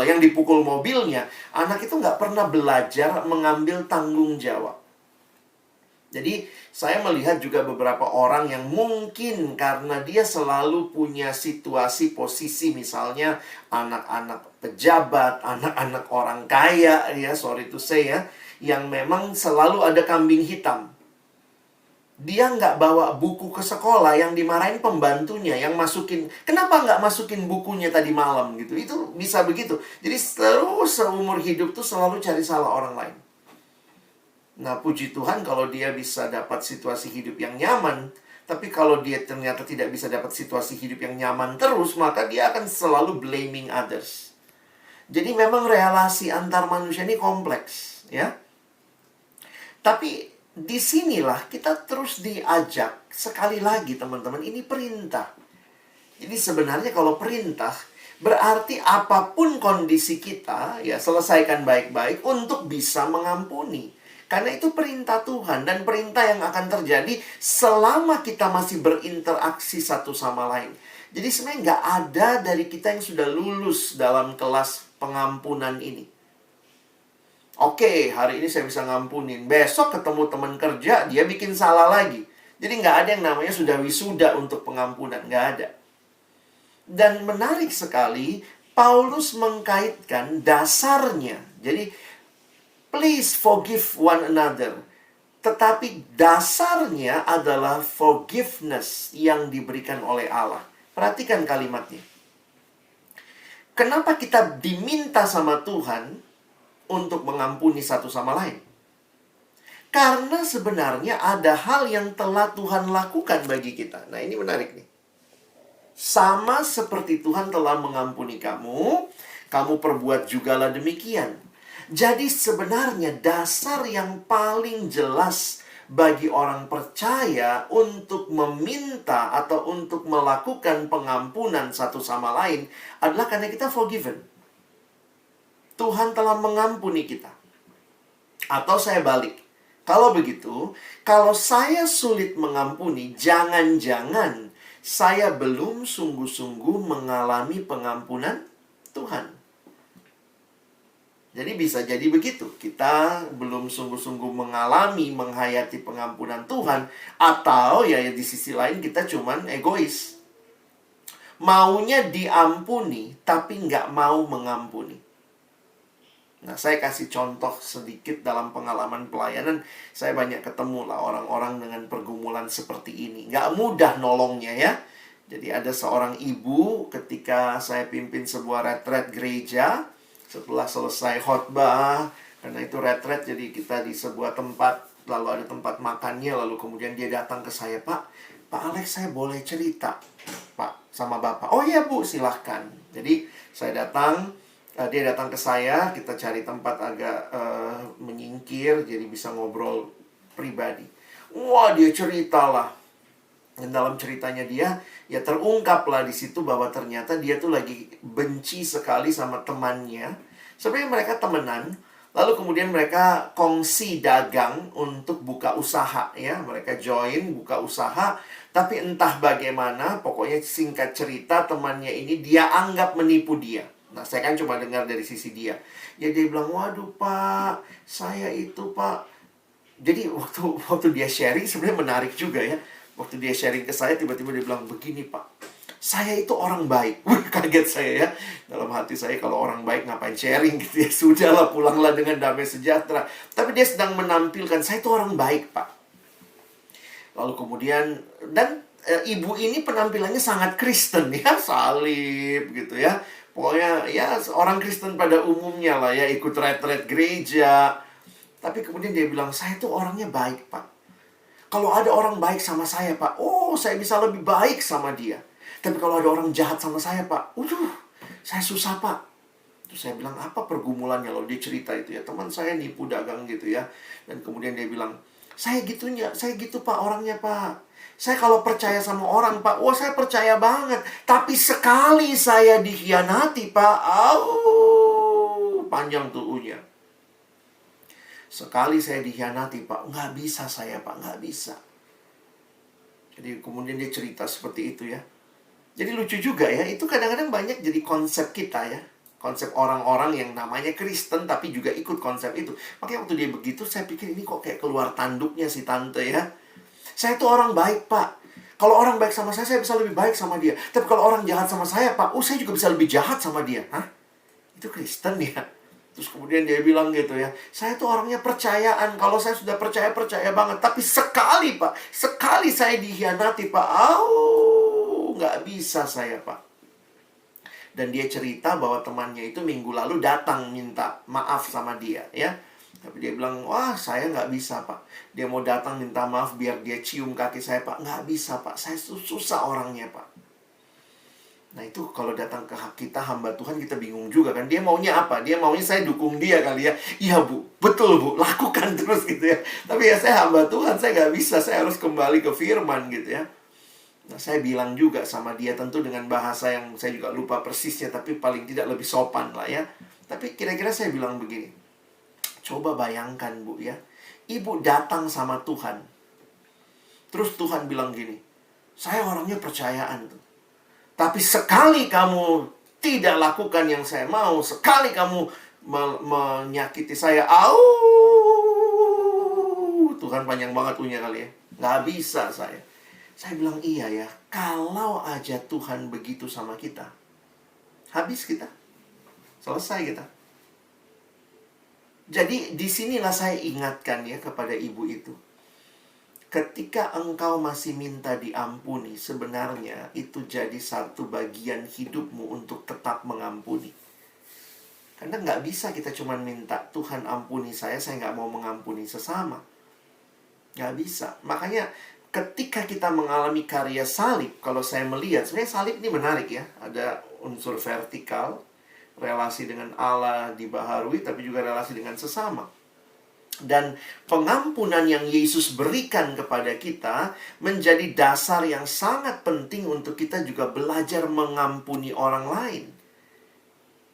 Yang dipukul mobilnya. Anak itu nggak pernah belajar mengambil tanggung jawab. Jadi saya melihat juga beberapa orang yang mungkin karena dia selalu punya situasi posisi, misalnya anak-anak pejabat, anak-anak orang kaya ya, sorry to say ya, yang memang selalu ada kambing hitam. Dia nggak bawa buku ke sekolah, yang dimarahin pembantunya, yang masukin, kenapa nggak masukin bukunya tadi malam gitu. Itu bisa begitu. Jadi terus seumur hidup tuh selalu cari salah orang lain. Nah, puji Tuhan kalau dia bisa dapat situasi hidup yang nyaman. Tapi kalau dia ternyata tidak bisa dapat situasi hidup yang nyaman terus, maka dia akan selalu blaming others. Jadi memang relasi antar manusia ini kompleks, ya. Tapi disinilah kita terus diajak, sekali lagi teman-teman, ini perintah. Jadi sebenarnya kalau perintah, berarti apapun kondisi kita, ya selesaikan baik-baik untuk bisa mengampuni. Karena itu perintah Tuhan, dan perintah yang akan terjadi selama kita masih berinteraksi satu sama lain. Jadi sebenarnya nggak ada dari kita yang sudah lulus dalam kelas pengampunan ini. Oke, hari ini saya bisa ngampunin. Besok ketemu teman kerja, dia bikin salah lagi. Jadi nggak ada yang namanya sudah wisuda untuk pengampunan. Nggak ada. Dan menarik sekali, Paulus mengkaitkan dasarnya. Jadi, please forgive one another. Tetapi dasarnya adalah forgiveness yang diberikan oleh Allah. Perhatikan kalimatnya. Kenapa kita diminta sama Tuhan untuk mengampuni satu sama lain? Karena sebenarnya ada hal yang telah Tuhan lakukan bagi kita. Nah, ini menarik nih. Sama seperti Tuhan telah mengampuni kamu, kamu perbuat jugalah demikian. Jadi sebenarnya dasar yang paling jelas bagi orang percaya untuk meminta atau untuk melakukan pengampunan satu sama lain adalah karena kita forgiven. Tuhan telah mengampuni kita. Atau saya balik. Kalau begitu, kalau saya sulit mengampuni, jangan-jangan saya belum sungguh-sungguh mengalami pengampunan Tuhan. Jadi bisa jadi begitu. Kita belum sungguh-sungguh mengalami, menghayati pengampunan Tuhan. Atau ya di sisi lain kita cuman egois. Maunya diampuni, tapi nggak mau mengampuni. Nah, saya kasih contoh sedikit dalam pengalaman pelayanan. Saya banyak ketemu lah orang-orang dengan pergumulan seperti ini. Nggak mudah nolongnya ya. Jadi ada seorang ibu ketika saya pimpin sebuah retret gereja. Setelah selesai khotbah, karena itu retret, jadi kita di sebuah tempat, lalu ada tempat makannya, lalu kemudian dia datang ke saya, Pak Alex, saya boleh cerita, Pak, sama Bapak? Oh iya Bu, silahkan. Jadi saya datang, dia datang ke saya, kita cari tempat agak menyingkir, jadi bisa ngobrol pribadi. Wah, dia ceritalah. Dan dalam ceritanya dia, ya terungkaplah di situ bahwa ternyata dia tuh lagi benci sekali sama temannya. Sebenarnya mereka temenan, lalu kemudian mereka kongsi dagang untuk buka usaha ya. Mereka join buka usaha, tapi entah bagaimana, pokoknya singkat cerita temannya ini dia anggap menipu dia. Nah, saya kan cuma dengar dari sisi dia. Ya dia bilang, waduh Pak, saya itu Pak. Jadi waktu dia sharing sebenarnya menarik juga ya. Waktu dia sharing ke saya, tiba-tiba dia bilang, begini Pak, saya itu orang baik. Wih, kaget saya ya. Dalam hati saya, kalau orang baik ngapain sharing gitu ya. Sudahlah, pulanglah dengan damai sejahtera. Tapi dia sedang menampilkan, saya itu orang baik Pak. Lalu kemudian, dan ibu ini penampilannya sangat Kristen ya. Salib gitu ya. Pokoknya ya orang Kristen pada umumnya lah ya. Ikut retret gereja. Tapi kemudian dia bilang, saya itu orangnya baik Pak. Kalau ada orang baik sama saya, Pak, oh, saya bisa lebih baik sama dia. Tapi kalau ada orang jahat sama saya, Pak, saya susah, Pak. Terus saya bilang, apa pergumulannya? Lalu dia cerita itu ya, teman saya nipu dagang gitu ya. Dan kemudian dia bilang, saya gitu, Pak, orangnya, Pak. Saya kalau percaya sama orang, Pak, wah, saya percaya banget. Tapi sekali saya dikhianati, Pak, panjang tuh U-nya. Sekali saya dikhianati, Pak, nggak bisa saya, Pak, nggak bisa. Jadi kemudian dia cerita seperti itu ya. Jadi lucu juga ya, itu kadang-kadang banyak jadi konsep kita ya. Konsep orang-orang yang namanya Kristen tapi juga ikut konsep itu. Makanya waktu dia begitu, saya pikir ini kok kayak keluar tanduknya si tante ya. Saya tuh orang baik, Pak. Kalau orang baik sama saya bisa lebih baik sama dia. Tapi kalau orang jahat sama saya, Pak, saya juga bisa lebih jahat sama dia. Hah? Itu Kristen ya? Terus kemudian dia bilang gitu ya, saya tuh orangnya percayaan. Kalau saya sudah percaya banget. Tapi sekali Pak, sekali saya dikhianati Pak, nggak bisa saya Pak. Dan dia cerita bahwa temannya itu minggu lalu datang minta maaf sama dia ya. Tapi dia bilang, wah saya nggak bisa Pak. Dia mau datang minta maaf biar dia cium kaki saya Pak. Nggak bisa Pak, saya susah orangnya Pak. Nah itu kalau datang ke kita hamba Tuhan, kita bingung juga kan. Dia maunya apa? Dia maunya saya dukung dia kali ya. Iya Bu, betul Bu, lakukan terus gitu ya. Tapi ya saya hamba Tuhan, saya nggak bisa. Saya harus kembali ke firman gitu ya. Nah saya bilang juga sama dia, tentu dengan bahasa yang saya juga lupa persisnya, tapi paling tidak lebih sopan lah ya. Tapi kira-kira saya bilang begini, coba bayangkan Bu ya, Ibu datang sama Tuhan, terus Tuhan bilang gini, saya orangnya percayaan tuh, tapi sekali kamu tidak lakukan yang saya mau, sekali kamu menyakiti saya, Tuhan panjang banget punya kali ya, nggak bisa saya. Saya bilang iya ya, kalau aja Tuhan begitu sama kita, habis kita, selesai kita. Jadi disinilah saya ingatkan ya kepada ibu itu, ketika engkau masih minta diampuni, sebenarnya itu jadi satu bagian hidupmu untuk tetap mengampuni. Karena nggak bisa kita cuma minta, Tuhan ampuni saya nggak mau mengampuni sesama. Nggak bisa. Makanya ketika kita mengalami karya salib, kalau saya melihat, sebenarnya salib ini menarik ya. Ada unsur vertikal, relasi dengan Allah dibaharui, tapi juga relasi dengan sesama. Dan pengampunan yang Yesus berikan kepada kita menjadi dasar yang sangat penting untuk kita juga belajar mengampuni orang lain.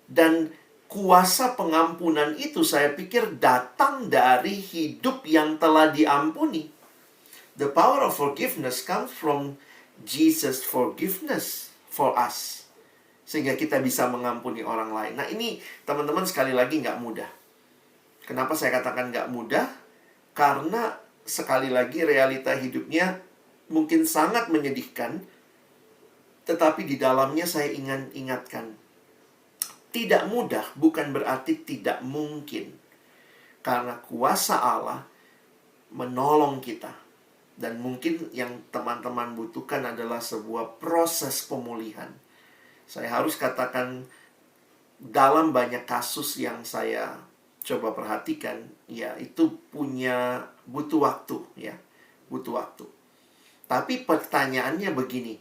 Dan kuasa pengampunan itu saya pikir datang dari hidup yang telah diampuni. The power of forgiveness comes from Jesus' forgiveness for us. Sehingga kita bisa mengampuni orang lain. Nah ini teman-teman sekali lagi nggak mudah. Kenapa saya katakan nggak mudah? Karena sekali lagi realita hidupnya mungkin sangat menyedihkan. Tetapi di dalamnya saya ingatkan. Tidak mudah bukan berarti tidak mungkin. Karena kuasa Allah menolong kita. Dan mungkin yang teman-teman butuhkan adalah sebuah proses pemulihan. Saya harus katakan, dalam banyak kasus yang saya coba perhatikan, ya itu butuh waktu ya. Butuh waktu. Tapi pertanyaannya begini,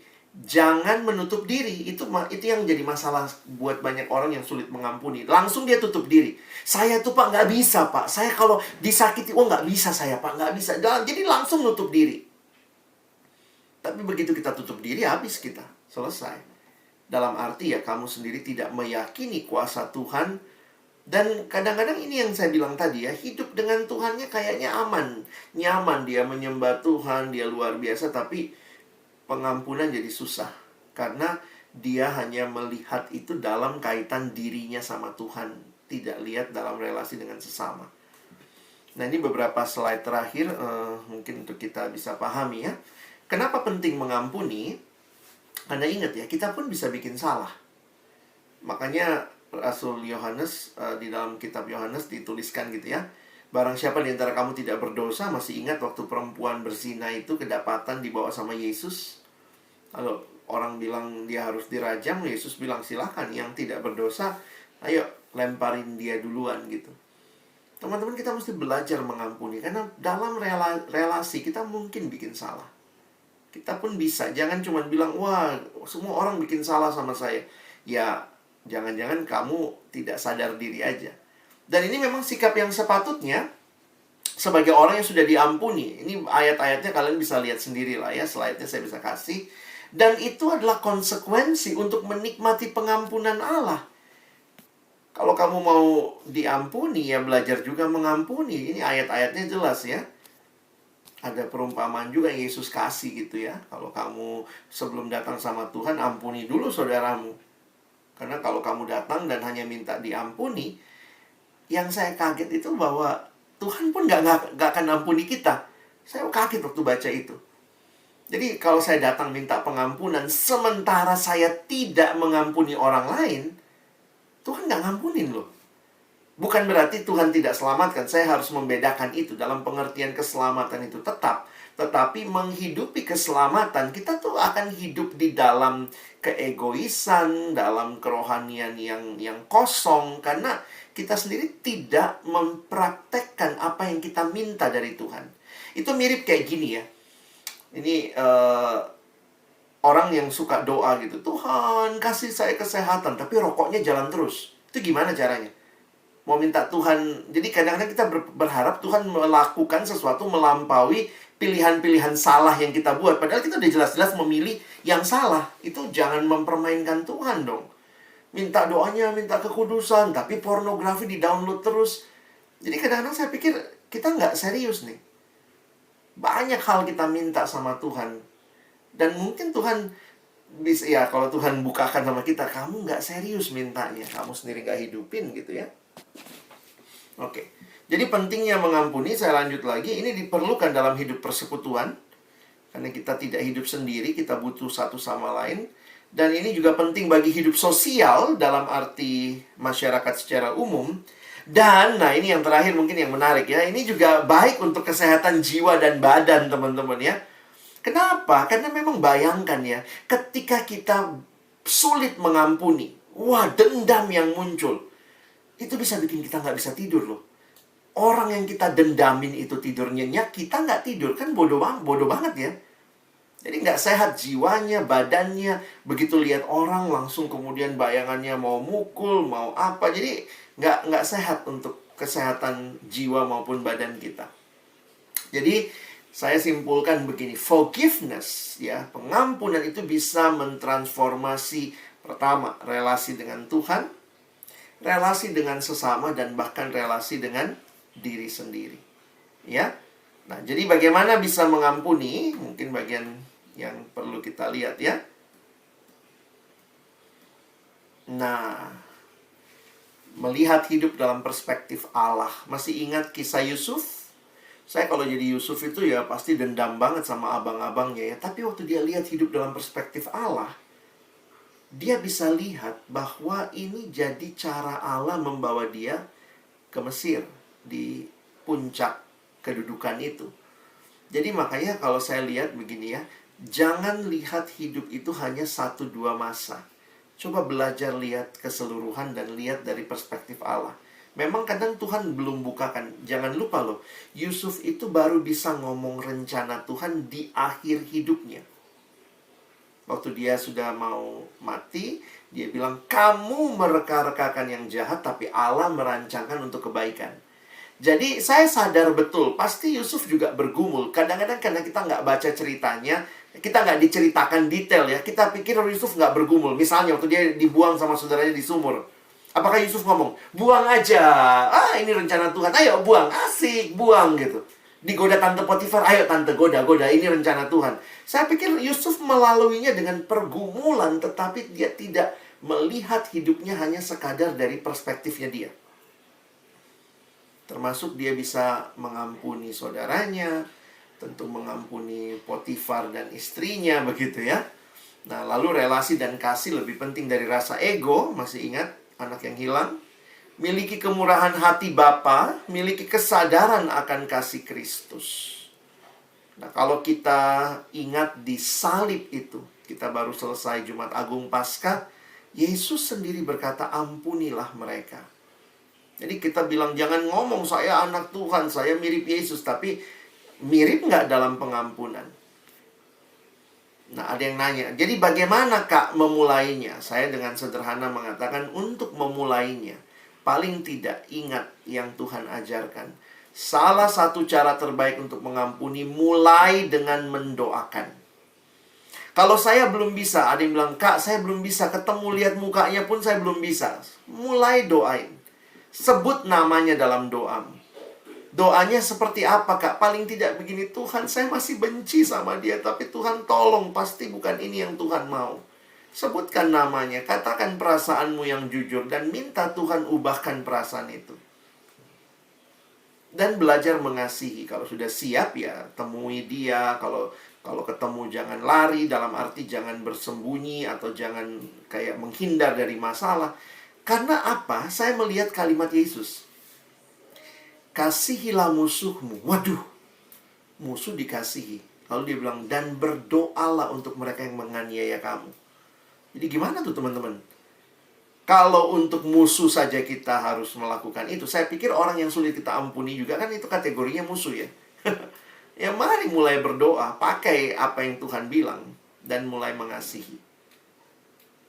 jangan menutup diri. Itu yang jadi masalah buat banyak orang yang sulit mengampuni. Langsung dia tutup diri. Saya tuh Pak nggak bisa Pak. Saya kalau disakiti, nggak bisa saya Pak, nggak bisa. Jadi langsung nutup diri. Tapi begitu kita tutup diri, habis kita. Selesai. Dalam arti ya kamu sendiri tidak meyakini kuasa Tuhan. Dan kadang-kadang ini yang saya bilang tadi ya, hidup dengan Tuhannya kayaknya aman. Nyaman, dia menyembah Tuhan, dia luar biasa. Tapi pengampunan jadi susah. Karena dia hanya melihat itu dalam kaitan dirinya sama Tuhan. Tidak lihat dalam relasi dengan sesama. Nah ini beberapa slide terakhir, mungkin untuk kita bisa pahami ya. Kenapa penting mengampuni? Anda ingat ya, kita pun bisa bikin salah. Makanya Rasul Yohanes, di dalam kitab Yohanes dituliskan gitu ya, barang siapa di antara kamu tidak berdosa, masih ingat waktu perempuan berzina itu kedapatan dibawa sama Yesus. Kalau orang bilang dia harus dirajam, Yesus bilang silakan, yang tidak berdosa, ayo lemparin dia duluan gitu. Teman-teman, kita mesti belajar mengampuni. Karena dalam relasi kita mungkin bikin salah. Kita pun bisa. Jangan cuma bilang, wah semua orang bikin salah sama saya. Ya, jangan-jangan kamu tidak sadar diri aja. Dan ini memang sikap yang sepatutnya sebagai orang yang sudah diampuni. Ini ayat-ayatnya kalian bisa lihat sendiri lah ya. Slide-nya saya bisa kasih. Dan itu adalah konsekuensi untuk menikmati pengampunan Allah. Kalau kamu mau diampuni, ya belajar juga mengampuni. Ini ayat-ayatnya jelas ya. Ada perumpamaan juga yang Yesus kasih gitu ya. Kalau kamu sebelum datang sama Tuhan, ampuni dulu saudaramu. Karena kalau kamu datang dan hanya minta diampuni, yang saya kaget itu bahwa Tuhan pun gak akan ampuni kita. Saya kaget waktu baca itu. Jadi kalau saya datang minta pengampunan, sementara saya tidak mengampuni orang lain, Tuhan gak ngampunin loh. Bukan berarti Tuhan tidak selamatkan. Saya harus membedakan itu. Dalam pengertian keselamatan itu tetap. tetapi menghidupi keselamatan, kita tuh akan hidup di dalam keegoisan, dalam kerohanian yang kosong, karena kita sendiri tidak mempraktekkan apa yang kita minta dari Tuhan. Itu mirip kayak gini ya. Ini orang yang suka doa gitu, Tuhan kasih saya kesehatan, tapi rokoknya jalan terus. Itu gimana caranya? Mau minta Tuhan, jadi kadang-kadang kita berharap Tuhan melakukan sesuatu melampaui pilihan-pilihan salah yang kita buat. Padahal kita udah jelas-jelas memilih yang salah. Itu jangan mempermainkan Tuhan dong. Minta doanya, minta kekudusan, tapi pornografi di-download terus. Jadi kadang-kadang saya pikir kita nggak serius nih. Banyak hal kita minta sama Tuhan. Dan mungkin Tuhan bisa, ya kalau Tuhan bukakan sama kita, kamu nggak serius mintanya, kamu sendiri nggak hidupin gitu ya. Oke, jadi pentingnya mengampuni, saya lanjut lagi, ini diperlukan dalam hidup persekutuan. Karena kita tidak hidup sendiri, kita butuh satu sama lain. Dan ini juga penting bagi hidup sosial dalam arti masyarakat secara umum. Dan, nah ini yang terakhir mungkin yang menarik ya, ini juga baik untuk kesehatan jiwa dan badan teman-teman ya. Kenapa? Karena memang bayangkan ya, ketika kita sulit mengampuni, wah dendam yang muncul, itu bisa bikin kita nggak bisa tidur loh. Orang yang kita dendamin itu tidur nyenyak, kita nggak tidur. Kan bodoh banget ya. Jadi nggak sehat jiwanya, badannya. Begitu lihat orang langsung kemudian bayangannya mau mukul, mau apa. Jadi nggak sehat untuk kesehatan jiwa maupun badan kita. Jadi saya simpulkan begini, forgiveness ya, pengampunan itu bisa mentransformasi pertama relasi dengan Tuhan, relasi dengan sesama, dan bahkan relasi dengan diri sendiri. Ya. Nah, jadi bagaimana bisa mengampuni? Mungkin bagian yang perlu kita lihat ya. Nah, melihat hidup dalam perspektif Allah. Masih ingat kisah Yusuf? Saya kalau jadi Yusuf itu ya pasti dendam banget sama abang-abangnya ya. Tapi waktu dia lihat hidup dalam perspektif Allah, dia bisa lihat bahwa ini jadi cara Allah membawa dia ke Mesir di puncak kedudukan itu. Jadi makanya kalau saya lihat begini ya, jangan lihat hidup itu hanya 1-2 masa. Coba belajar lihat keseluruhan dan lihat dari perspektif Allah. Memang kadang Tuhan belum bukakan. Jangan lupa loh, Yusuf itu baru bisa ngomong rencana Tuhan di akhir hidupnya. Waktu dia sudah mau mati, dia bilang, kamu mereka-rekakan yang jahat, tapi Allah merancangkan untuk kebaikan. Jadi saya sadar betul, pasti Yusuf juga bergumul. Kadang-kadang karena kita nggak baca ceritanya, kita nggak diceritakan detail ya, kita pikir Yusuf nggak bergumul. Misalnya waktu dia dibuang sama saudaranya di sumur, apakah Yusuf ngomong, buang aja, ini rencana Tuhan, ayo buang, asik, buang gitu. Digoda tante Potifar, ayo tante goda, ini rencana Tuhan. Saya pikir Yusuf melaluinya dengan pergumulan, tetapi dia tidak melihat hidupnya hanya sekadar dari perspektifnya dia. Termasuk dia bisa mengampuni saudaranya, tentu mengampuni Potifar dan istrinya, begitu ya. Nah, lalu relasi dan kasih lebih penting dari rasa ego, masih ingat anak yang hilang? Miliki kemurahan hati Bapa, miliki kesadaran akan kasih Kristus. Nah, kalau kita ingat di salib itu, kita baru selesai Jumat Agung Paskah, Yesus sendiri berkata, ampunilah mereka. Jadi kita bilang, jangan ngomong saya anak Tuhan, saya mirip Yesus, tapi mirip nggak dalam pengampunan? Nah, ada yang nanya, jadi bagaimana Kak memulainya? Saya dengan sederhana mengatakan, untuk memulainya, paling tidak ingat yang Tuhan ajarkan. Salah satu cara terbaik untuk mengampuni, mulai dengan mendoakan. Kalau saya belum bisa, ada yang bilang, Kak, saya belum bisa ketemu, lihat mukanya pun saya belum bisa. Mulai doain. Sebut namanya dalam doamu. Doanya seperti apa, Kak? Paling tidak begini, Tuhan, saya masih benci sama dia, tapi Tuhan tolong, pasti bukan ini yang Tuhan mau. Sebutkan namanya, katakan perasaanmu yang jujur, dan minta Tuhan ubahkan perasaan itu. Dan belajar mengasihi. Kalau sudah siap ya, temui dia. Kalau ketemu jangan lari, dalam arti jangan bersembunyi atau jangan kayak menghindar dari masalah. Karena apa? Saya melihat kalimat Yesus. Kasihilah musuhmu. Waduh, musuh dikasihi. Lalu dia bilang, dan berdoalah untuk mereka yang menganiaya kamu. Jadi gimana tuh teman-teman? Kalau untuk musuh saja kita harus melakukan itu, saya pikir orang yang sulit kita ampuni juga kan itu kategorinya musuh ya. Ya mari mulai berdoa, pakai apa yang Tuhan bilang, dan mulai mengasihi.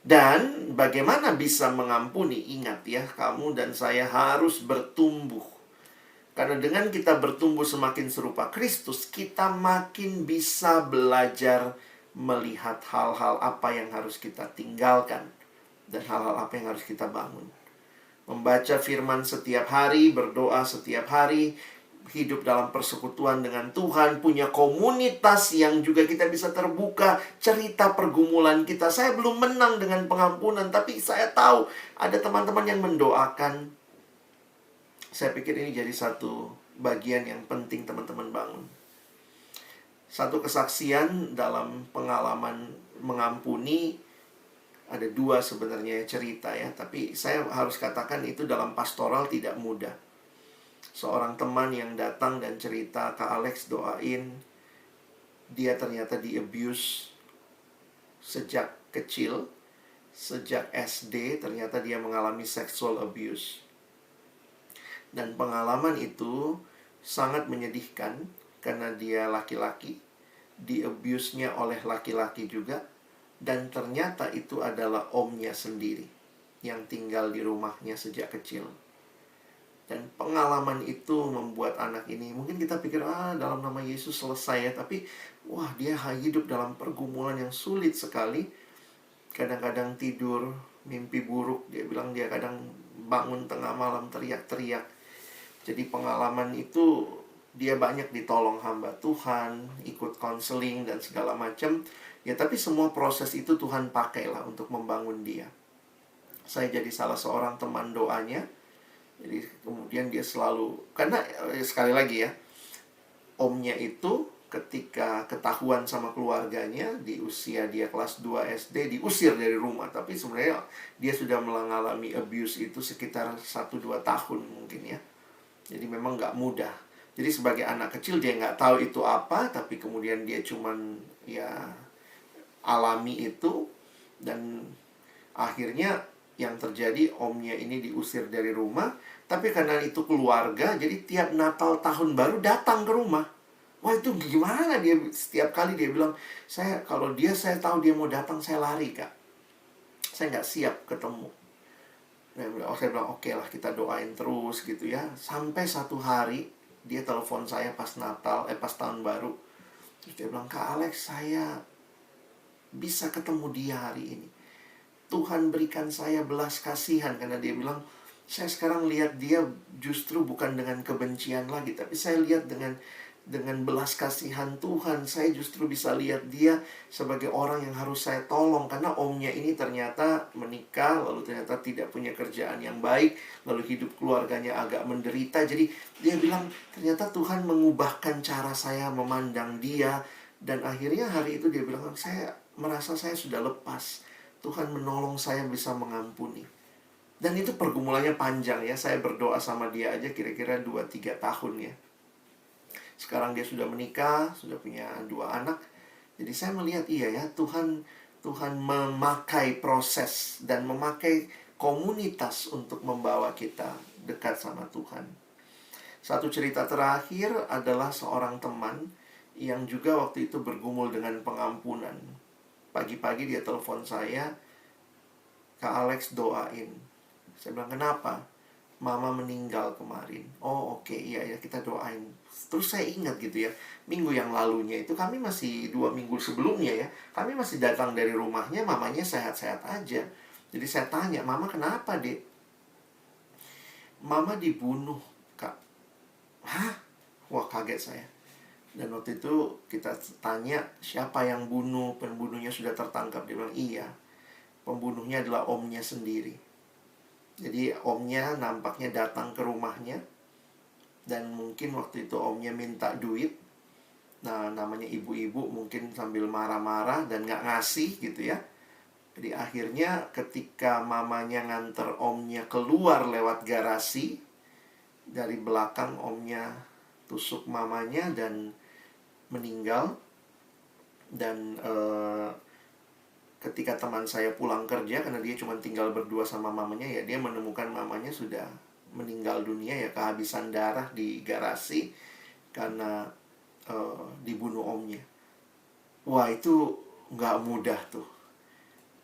Dan bagaimana bisa mengampuni? Ingat ya, kamu dan saya harus bertumbuh. Karena dengan kita bertumbuh semakin serupa Kristus, kita makin bisa belajar melihat hal-hal apa yang harus kita tinggalkan dan hal-hal apa yang harus kita bangun. Membaca firman setiap hari, berdoa setiap hari, hidup dalam persekutuan dengan Tuhan, punya komunitas yang juga kita bisa terbuka, cerita pergumulan kita. Saya belum menang dengan pengampunan, tapi saya tahu ada teman-teman yang mendoakan. Saya pikir ini jadi satu bagian yang penting teman-teman bangun. Satu kesaksian dalam pengalaman mengampuni, ada dua sebenarnya cerita ya, tapi saya harus katakan itu dalam pastoral tidak mudah. Seorang teman yang datang dan cerita, Kak Alex doain, dia ternyata di-abuse sejak kecil, sejak SD ternyata dia mengalami sexual abuse. Dan pengalaman itu sangat menyedihkan karena dia laki-laki, di-abuse-nya oleh laki-laki juga. Dan ternyata itu adalah omnya sendiri yang tinggal di rumahnya sejak kecil. Dan pengalaman itu membuat anak ini, mungkin kita pikir, dalam nama Yesus selesai ya. Tapi, dia hidup dalam pergumulan yang sulit sekali. Kadang-kadang tidur, mimpi buruk. Dia bilang dia kadang bangun tengah malam teriak-teriak. Jadi pengalaman itu, dia banyak ditolong hamba Tuhan, ikut konseling dan segala macam. Ya, tapi semua proses itu Tuhan pakailah untuk membangun dia. Saya jadi salah seorang teman doanya. Jadi kemudian dia selalu, karena sekali lagi ya, omnya itu ketika ketahuan sama keluarganya di usia dia kelas 2 SD, diusir dari rumah. Tapi sebenarnya dia sudah mengalami abuse itu sekitar 1-2 tahun mungkin ya. Jadi memang gak mudah. Jadi sebagai anak kecil dia gak tahu itu apa, tapi kemudian dia cuman ya alami itu. Dan akhirnya yang terjadi, omnya ini diusir dari rumah. Tapi karena itu keluarga, jadi tiap Natal tahun baru datang ke rumah. Wah, itu gimana dia, setiap kali dia bilang, saya tahu dia mau datang, saya lari Kak. Saya nggak siap ketemu. Saya bilang oke lah, kita doain terus gitu ya. Sampai satu hari dia telepon saya pas Natal, pas tahun baru. Terus dia bilang, Kak Alex, saya bisa ketemu dia hari ini. Tuhan berikan saya belas kasihan. Karena dia bilang, saya sekarang lihat dia justru bukan dengan kebencian lagi, tapi saya lihat dengan belas kasihan Tuhan. Saya justru bisa lihat dia sebagai orang yang harus saya tolong. Karena omnya ini ternyata menikah, lalu ternyata tidak punya kerjaan yang baik, lalu hidup keluarganya agak menderita. Jadi dia bilang, ternyata Tuhan mengubahkan cara saya memandang dia. Dan akhirnya hari itu dia bilang, saya merasa saya sudah lepas. Tuhan menolong saya bisa mengampuni. Dan itu pergumulannya panjang ya. Saya berdoa sama dia aja kira-kira 2-3 tahun ya. Sekarang dia sudah menikah, sudah punya 2 anak. Jadi saya melihat iya ya, Tuhan memakai proses dan memakai komunitas untuk membawa kita dekat sama Tuhan. Satu cerita terakhir adalah seorang teman yang juga waktu itu bergumul dengan pengampunan. Pagi-pagi dia telepon saya, Kak Alex doain. Saya bilang, kenapa? Mama meninggal kemarin. Oh oke, iya kita doain. Terus saya ingat gitu ya, minggu yang lalunya itu kami masih 2 minggu sebelumnya ya, kami masih datang dari rumahnya, mamanya sehat-sehat aja. Jadi saya tanya, Mama kenapa dek? Mama dibunuh Kak. Hah? Wah kaget saya. Dan waktu itu kita tanya, siapa yang bunuh? Pembunuhnya sudah tertangkap. Dia bilang, iya, pembunuhnya adalah omnya sendiri. Jadi omnya nampaknya datang ke rumahnya. Dan mungkin waktu itu omnya minta duit. Nah, namanya ibu-ibu mungkin sambil marah-marah dan gak ngasih gitu ya. Jadi akhirnya ketika mamanya nganter omnya keluar lewat garasi, dari belakang omnya tusuk mamanya dan meninggal. Dan ketika teman saya pulang kerja, karena dia cuma tinggal berdua sama mamanya, ya dia menemukan mamanya sudah meninggal dunia, ya kehabisan darah di garasi karena dibunuh omnya. Wah, itu nggak mudah tuh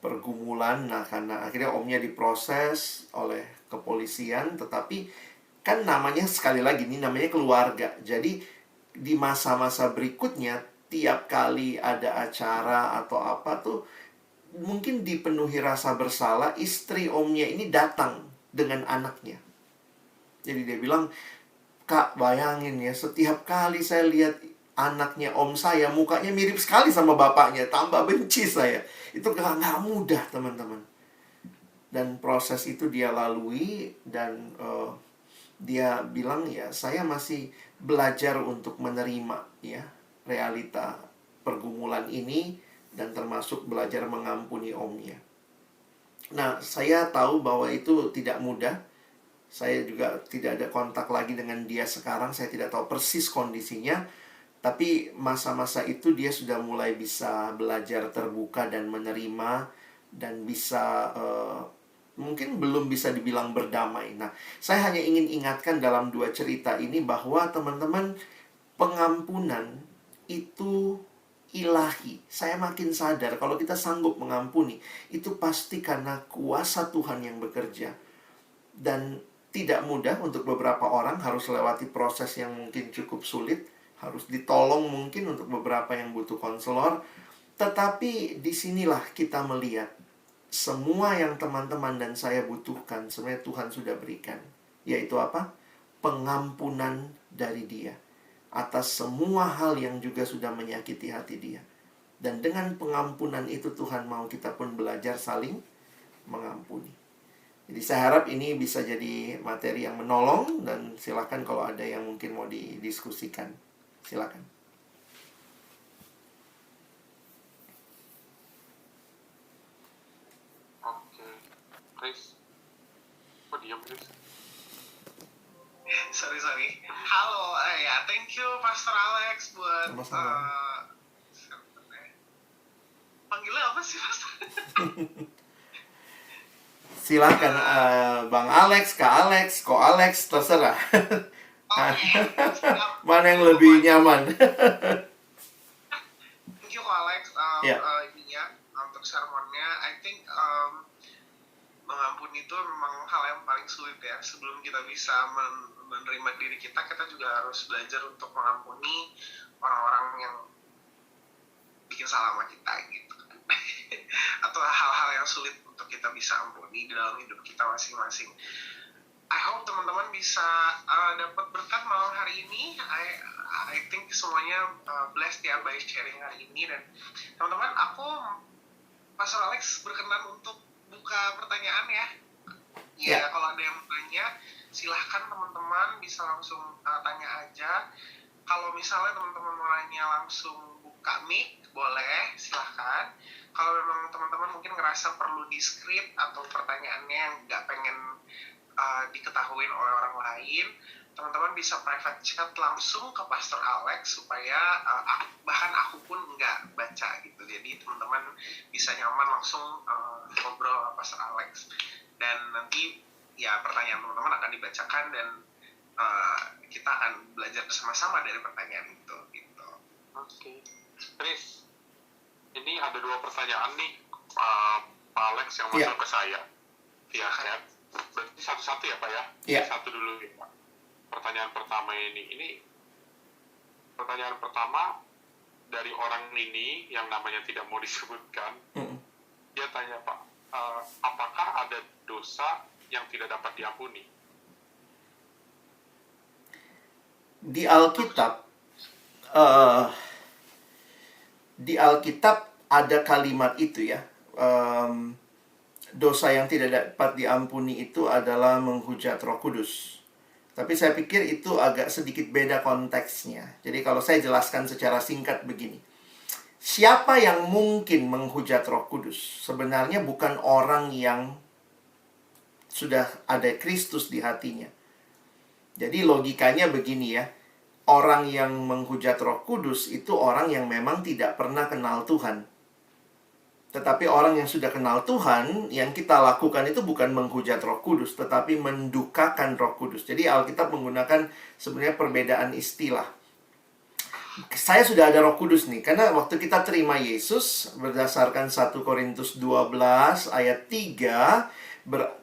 pergumulan. Nah, karena akhirnya omnya diproses oleh kepolisian, tetapi kan namanya, sekali lagi, ini namanya keluarga. Jadi di masa-masa berikutnya, tiap kali ada acara atau apa tuh, mungkin dipenuhi rasa bersalah, istri omnya ini datang dengan anaknya. Jadi dia bilang, "Kak, bayangin ya, setiap kali saya lihat anaknya om saya, mukanya mirip sekali sama bapaknya, tambah benci saya." Itu nggak mudah, teman-teman. Dan proses itu dia lalui, dan dia bilang, ya saya masih belajar untuk menerima ya realita pergumulan ini, dan termasuk belajar mengampuni omnya. Nah, saya tahu bahwa itu tidak mudah. Saya juga tidak ada kontak lagi dengan dia sekarang, saya tidak tahu persis kondisinya. Tapi masa-masa itu dia sudah mulai bisa belajar terbuka dan menerima, dan bisa mungkin belum bisa dibilang berdamai. Nah, saya hanya ingin ingatkan dalam dua cerita ini bahwa teman-teman, pengampunan itu ilahi. Saya makin sadar kalau kita sanggup mengampuni, itu pasti karena kuasa Tuhan yang bekerja. Dan tidak mudah untuk beberapa orang, harus lewati proses yang mungkin cukup sulit, harus ditolong mungkin untuk beberapa yang butuh konselor. Tetapi disinilah kita melihat semua yang teman-teman dan saya butuhkan sebenarnya Tuhan sudah berikan. Yaitu apa? Pengampunan dari Dia atas semua hal yang juga sudah menyakiti hati Dia. Dan dengan pengampunan itu, Tuhan mau kita pun belajar saling mengampuni. Jadi saya harap ini bisa jadi materi yang menolong, dan silakan kalau ada yang mungkin mau didiskusikan, silakan. Oke, Chris. Kok diam, Chris? Sorry. Halo, ya, thank you Pastor Alex buat Sama-sama. panggilnya apa sih, Pastor? Silakan Bang Alex, Kak Alex, Ko Alex, terserah. Mana yang lebih nyaman? Thank you Alex, Ya. ininya untuk sermonnya. I think mengampuni itu memang hal yang paling sulit ya. Sebelum kita bisa menerima diri kita juga harus belajar untuk mengampuni orang-orang yang bikin salah sama kita gitu kan. Atau hal-hal yang sulit untuk kita bisa ampuni di dalam hidup kita masing-masing. I hope teman-teman bisa dapat berkat malam hari ini. I think semuanya blessed ya by sharing hari ini. Dan teman-teman, aku Pastor Alex berkenan untuk buka pertanyaan ya. Ya, kalau ada yang bertanya, silahkan teman-teman bisa langsung tanya aja. Kalau misalnya teman-teman mau nanya langsung buka mic, boleh, silahkan. Kalau memang teman-teman mungkin ngerasa perlu di-script atau pertanyaannya yang nggak pengen diketahui oleh orang lain, teman-teman bisa private chat langsung ke Pastor Alex supaya bahkan aku pun nggak baca gitu. Jadi teman-teman bisa nyaman langsung ngobrol sama Pastor Alex. Dan nanti ya pertanyaan teman-teman akan dibacakan, dan kita akan belajar bersama-sama dari pertanyaan itu gitu. Oke. Chris, ini ada 2 pertanyaan nih, Pak Alex yang masuk ke saya via chat. Berarti satu-satu ya Pak ya? Iya. Satu dulu ya Pak. Pertanyaan pertama ini pertanyaan pertama dari orang ini yang namanya tidak mau disebutkan. Dia tanya, Pak, apakah ada dosa yang tidak dapat diampuni? Di Alkitab ada kalimat itu ya. Dosa yang tidak dapat diampuni itu adalah menghujat Roh Kudus. Tapi saya pikir itu agak sedikit beda konteksnya. Jadi kalau saya jelaskan secara singkat begini. Siapa yang mungkin menghujat Roh Kudus? Sebenarnya bukan orang yang sudah ada Kristus di hatinya. Jadi logikanya begini ya. orang yang menghujat Roh Kudus itu orang yang memang tidak pernah kenal Tuhan. Tetapi orang yang sudah kenal Tuhan, yang kita lakukan itu bukan menghujat Roh Kudus, tetapi mendukakan Roh Kudus. Jadi Alkitab menggunakan sebenarnya perbedaan istilah. Saya sudah ada Roh Kudus nih, karena waktu kita terima Yesus, berdasarkan 1 Korintus 12 ayat 3,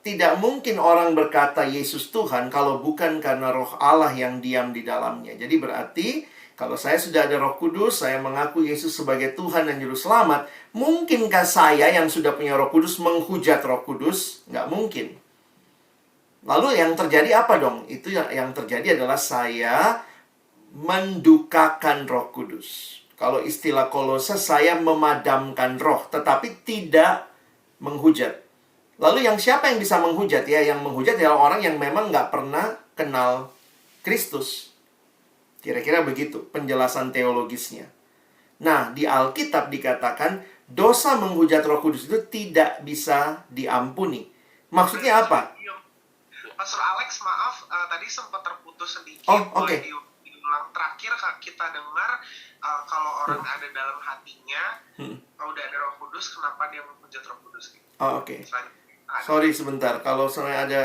tidak mungkin orang berkata Yesus Tuhan kalau bukan karena Roh Allah yang diam di dalamnya. Jadi berarti, kalau saya sudah ada Roh Kudus, saya mengaku Yesus sebagai Tuhan dan Juru Selamat, mungkinkah saya yang sudah punya Roh Kudus menghujat Roh Kudus? Nggak mungkin. Lalu yang terjadi apa dong? Itu yang terjadi adalah saya mendukakan Roh Kudus. Kalau istilah Kolose, saya memadamkan roh, tetapi tidak menghujat. Lalu siapa yang bisa menghujat ya? Yang menghujat adalah orang yang memang nggak pernah kenal Kristus. Kira-kira begitu penjelasan teologisnya. Nah, di Alkitab dikatakan dosa menghujat Roh Kudus itu tidak bisa diampuni. Maksudnya apa? Pastor Alex, maaf, tadi sempat terputus sedikit. Oh, oke. Diulang terakhir kita dengar kalau orang ada dalam hatinya, udah ada Roh Kudus, kenapa dia menghujat Roh Kudus? Oh, oke. Sorry sebentar, kalau saya ada.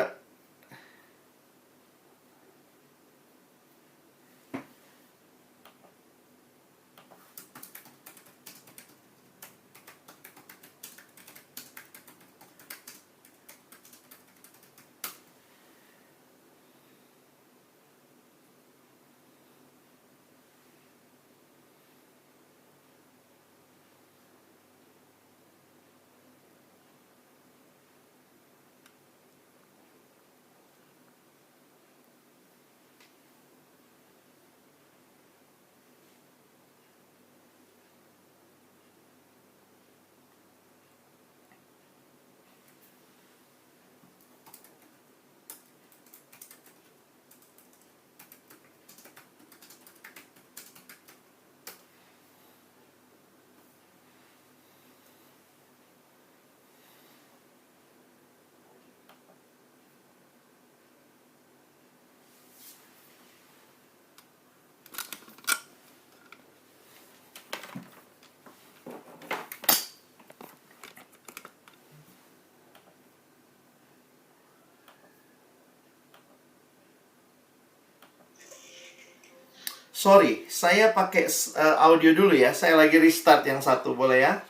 Sorry, saya pakai audio dulu ya. Saya lagi restart yang satu, boleh ya?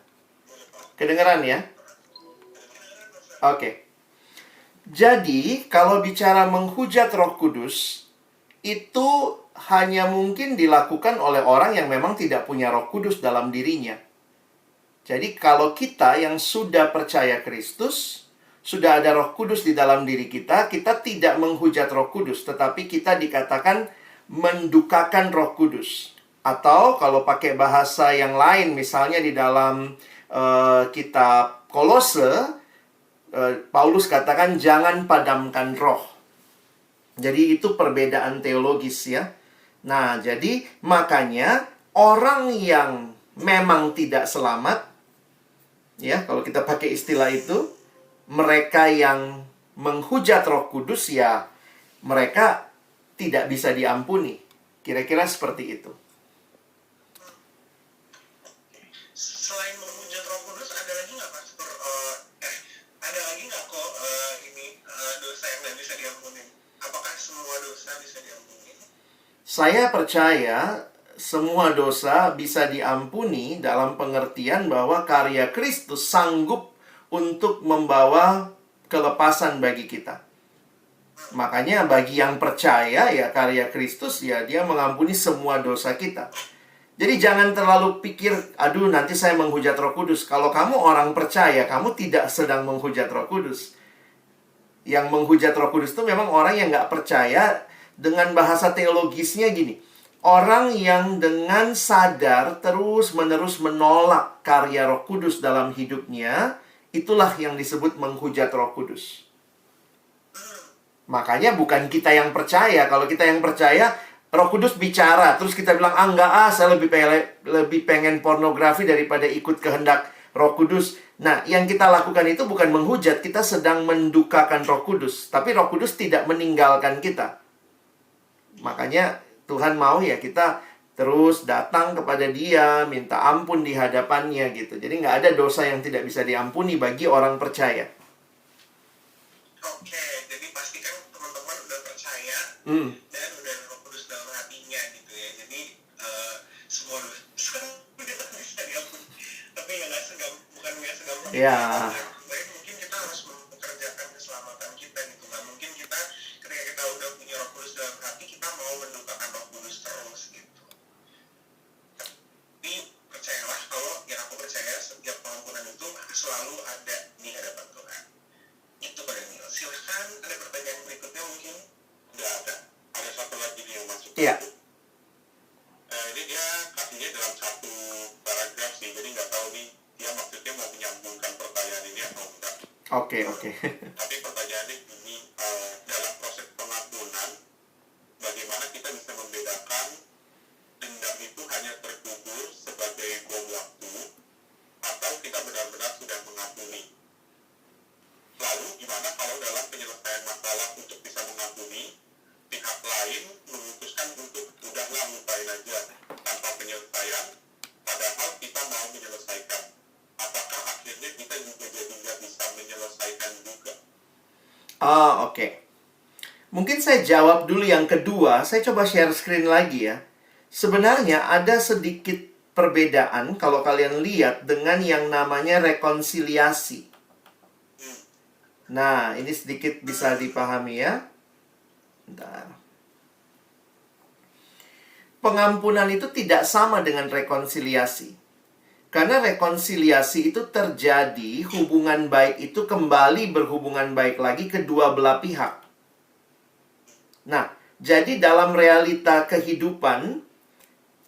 Kedengeran ya? Oke. Jadi, kalau bicara menghujat Roh Kudus, itu hanya mungkin dilakukan oleh orang yang memang tidak punya Roh Kudus dalam dirinya. Jadi, kalau kita yang sudah percaya Kristus, sudah ada Roh Kudus di dalam diri kita, kita tidak menghujat Roh Kudus, tetapi kita dikatakan mendukakan Roh Kudus. Atau kalau pakai bahasa yang lain, misalnya di dalam kitab Kolose, Paulus katakan jangan padamkan roh. Jadi itu perbedaan teologis ya. Nah, jadi makanya orang yang memang tidak selamat, ya kalau kita pakai istilah itu, mereka yang menghujat Roh Kudus ya, mereka tidak bisa diampuni. Kira-kira seperti itu. Selain menghujat Roh Kudus, ada lagi nggak, Pastor? Ada lagi nggak kok dosa yang nggak bisa diampuni? Apakah semua dosa bisa diampuni? Saya percaya semua dosa bisa diampuni dalam pengertian bahwa karya Kristus sanggup untuk membawa kelepasan bagi kita. Makanya bagi yang percaya ya karya Kristus ya dia mengampuni semua dosa kita. Jadi jangan terlalu pikir, aduh nanti saya menghujat Roh Kudus. Kalau kamu orang percaya, kamu tidak sedang menghujat Roh Kudus. Yang menghujat Roh Kudus itu memang orang yang nggak percaya. Dengan bahasa teologisnya gini, orang yang dengan sadar terus-menerus menolak karya Roh Kudus dalam hidupnya, itulah yang disebut menghujat Roh Kudus. Makanya bukan kita yang percaya. Kalau kita yang percaya, Roh Kudus bicara, terus kita bilang, enggak, saya lebih pengen pornografi daripada ikut kehendak Roh Kudus. Nah, yang kita lakukan itu bukan menghujat, kita sedang mendukakan Roh Kudus. Tapi Roh Kudus tidak meninggalkan kita. Makanya Tuhan mau ya kita terus datang kepada Dia, minta ampun di hadapannya gitu. Jadi nggak ada dosa yang tidak bisa diampuni bagi orang percaya. Oke, jadi pastikan teman-teman udah percaya dan udah Roh Kudus dalam hatinya gitu ya. Jadi semua dosa udah bisa diampuni. Tapi ya bukan segampang. Ya. Baik, mungkin kita harus mempekerjakan keselamatan kita gitu. Nggak mungkin kita ketika kita udah punya Roh Kudus dalam hati, kita mau mendukakan Roh Kudus terus gitu. Tapi percayalah kalau yang aku percaya setiap pengampunan itu selalu ada di hadapan Tuhan. Itu Pak Daniel. Silahkan ada pertanyaan berikutnya mungkin. Nggak ada. Ada satu lagi nih yang masuk. Iya. Ini dia kasihnya dalam satu paragraf sih, jadi nggak tahu nih dia maksudnya mau menyambungkan pertanyaan ini atau enggak. Oke. Tapi pertanyaannya gini, dalam proses pengampunan, bagaimana kita bisa membedakan dendam itu hanya terkubur sebagai bom waktu, atau kita benar-benar sudah mengampuni? Lalu gimana kalau dalam penyelesaian masalah untuk bisa mengampuni, pihak lain memutuskan untuk udahlah lupain aja tanpa penyelesaian, padahal kita mau menyelesaikan? Apakah akhirnya kita juga jadi nggak bisa menyelesaikan juga? Oke. Mungkin saya jawab dulu yang kedua. Saya coba share screen lagi ya. Sebenarnya ada sedikit perbedaan kalau kalian lihat dengan yang namanya rekonsiliasi. Nah, ini sedikit bisa dipahami ya. Bentar. Pengampunan itu tidak sama dengan rekonsiliasi. Karena rekonsiliasi itu terjadi, hubungan baik itu kembali berhubungan baik lagi kedua belah pihak. Nah, jadi dalam realita kehidupan,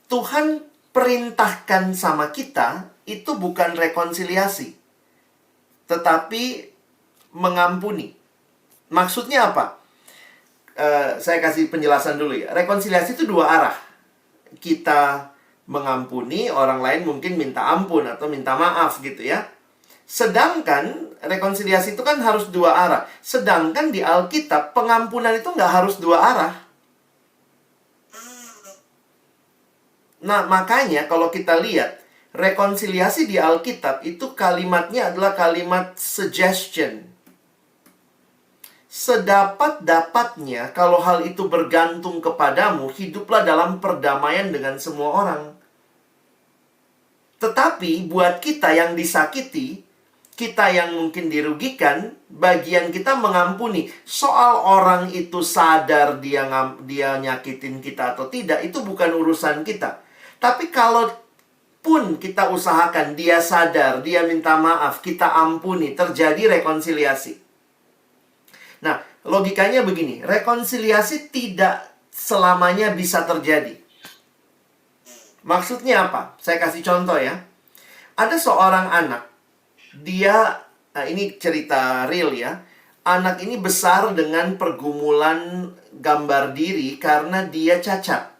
Tuhan perintahkan sama kita itu bukan rekonsiliasi, tetapi mengampuni. Maksudnya apa? Saya kasih penjelasan dulu ya. Rekonsiliasi itu dua arah. Kita mengampuni, orang lain mungkin minta ampun atau minta maaf gitu ya. Sedangkan rekonsiliasi itu kan harus dua arah. Sedangkan di Alkitab pengampunan itu nggak harus dua arah. Nah, makanya kalau kita lihat rekonsiliasi di Alkitab itu kalimatnya adalah kalimat suggestion. Sedapat-dapatnya, kalau hal itu bergantung kepadamu, hiduplah dalam perdamaian dengan semua orang. Tetapi, buat kita yang disakiti, kita yang mungkin dirugikan, bagian kita mengampuni. Soal orang itu sadar dia nyakitin kita atau tidak, itu bukan urusan kita. Tapi kalau pun kita usahakan, dia sadar, dia minta maaf, kita ampuni, terjadi rekonsiliasi. Nah, logikanya begini, rekonsiliasi tidak selamanya bisa terjadi. Maksudnya apa? Saya kasih contoh ya. Ada seorang anak, ini cerita real ya. Anak ini besar dengan pergumulan gambar diri karena dia cacat.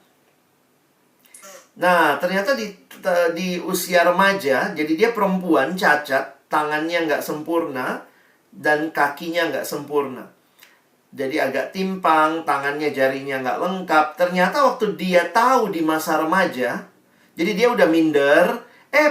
Nah, ternyata di usia remaja, jadi dia perempuan cacat, tangannya nggak sempurna, dan kakinya nggak sempurna. Jadi agak timpang, tangannya jarinya nggak lengkap. Ternyata waktu dia tahu di masa remaja, jadi dia udah minder.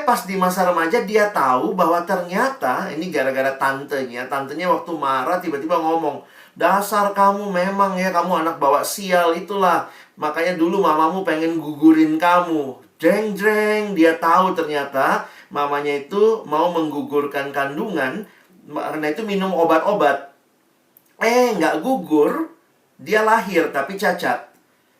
Pas di masa remaja dia tahu bahwa ternyata, ini gara-gara tantenya waktu marah tiba-tiba ngomong, "Dasar kamu memang ya, kamu anak bawa sial itulah. Makanya dulu mamamu pengen gugurin kamu." Jreng-jreng, dia tahu ternyata mamanya itu mau menggugurkan kandungan. Karena itu minum obat-obat. Nggak gugur, dia lahir tapi cacat.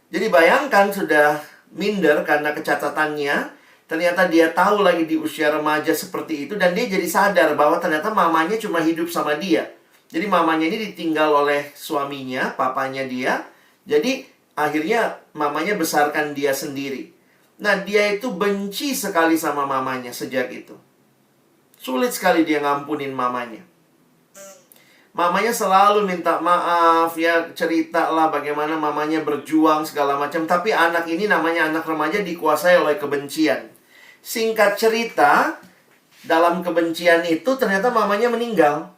Jadi bayangkan sudah minder karena kecacatannya. Ternyata dia tahu lagi di usia remaja seperti itu. Dan dia jadi sadar bahwa ternyata mamanya cuma hidup sama dia. Jadi mamanya ini ditinggal oleh suaminya, papanya dia. Jadi akhirnya mamanya besarkan dia sendiri. Nah, dia itu benci sekali sama mamanya sejak itu. Sulit sekali dia ngampunin mamanya. Mamanya selalu minta maaf, ya cerita lah bagaimana mamanya berjuang segala macam. Tapi anak ini namanya anak remaja dikuasai oleh kebencian. Singkat cerita, dalam kebencian itu ternyata mamanya meninggal.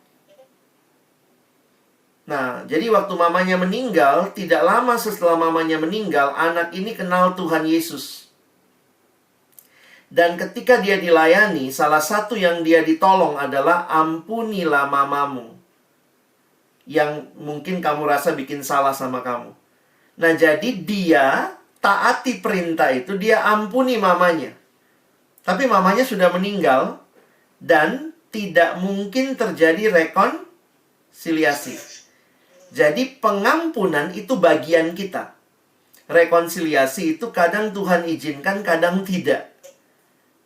Nah, jadi waktu mamanya meninggal, tidak lama setelah mamanya meninggal, anak ini kenal Tuhan Yesus. Dan ketika dia dilayani, salah satu yang dia ditolong adalah ampunilah mamamu yang mungkin kamu rasa bikin salah sama kamu. Nah, jadi dia taati perintah itu, dia ampuni mamanya. Tapi mamanya sudah meninggal dan tidak mungkin terjadi rekonsiliasi. Jadi pengampunan itu bagian kita. Rekonsiliasi itu kadang Tuhan izinkan, kadang tidak.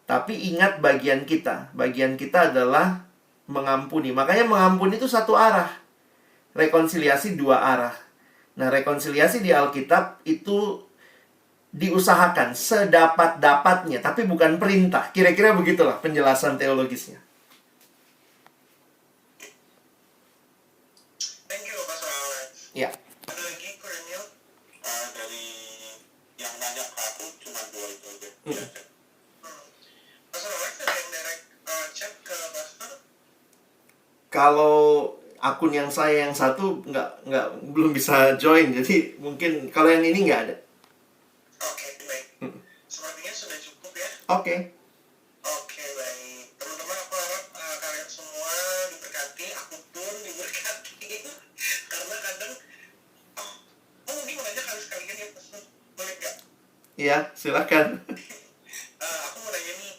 Tapi ingat bagian kita. Bagian kita adalah mengampuni. Makanya mengampuni itu satu arah. Rekonsiliasi dua arah. Nah, rekonsiliasi di Alkitab itu diusahakan sedapat-dapatnya, tapi bukan perintah. Kira-kira begitulah penjelasan teologisnya. Thank you, Pastor Alex. Ya. Ada lagi, Kurniel? Dari yang nanya ke aku cuma 2 itu aja. Pastor Alex ada yang direct chat ke Pastor? Kalau akun yang saya yang satu belum bisa join, jadi mungkin kalau yang ini nggak ada. Oke, baik. Sepertinya sudah cukup ya. Oke. Oke, baik. Teman-teman, aku harap kalian semua diberkati, aku pun diberkati. Karena kadang, mungkin mau nanya sekalian ya, Pastor. Boleh nggak? Iya, silakan. Aku mau nanya nih,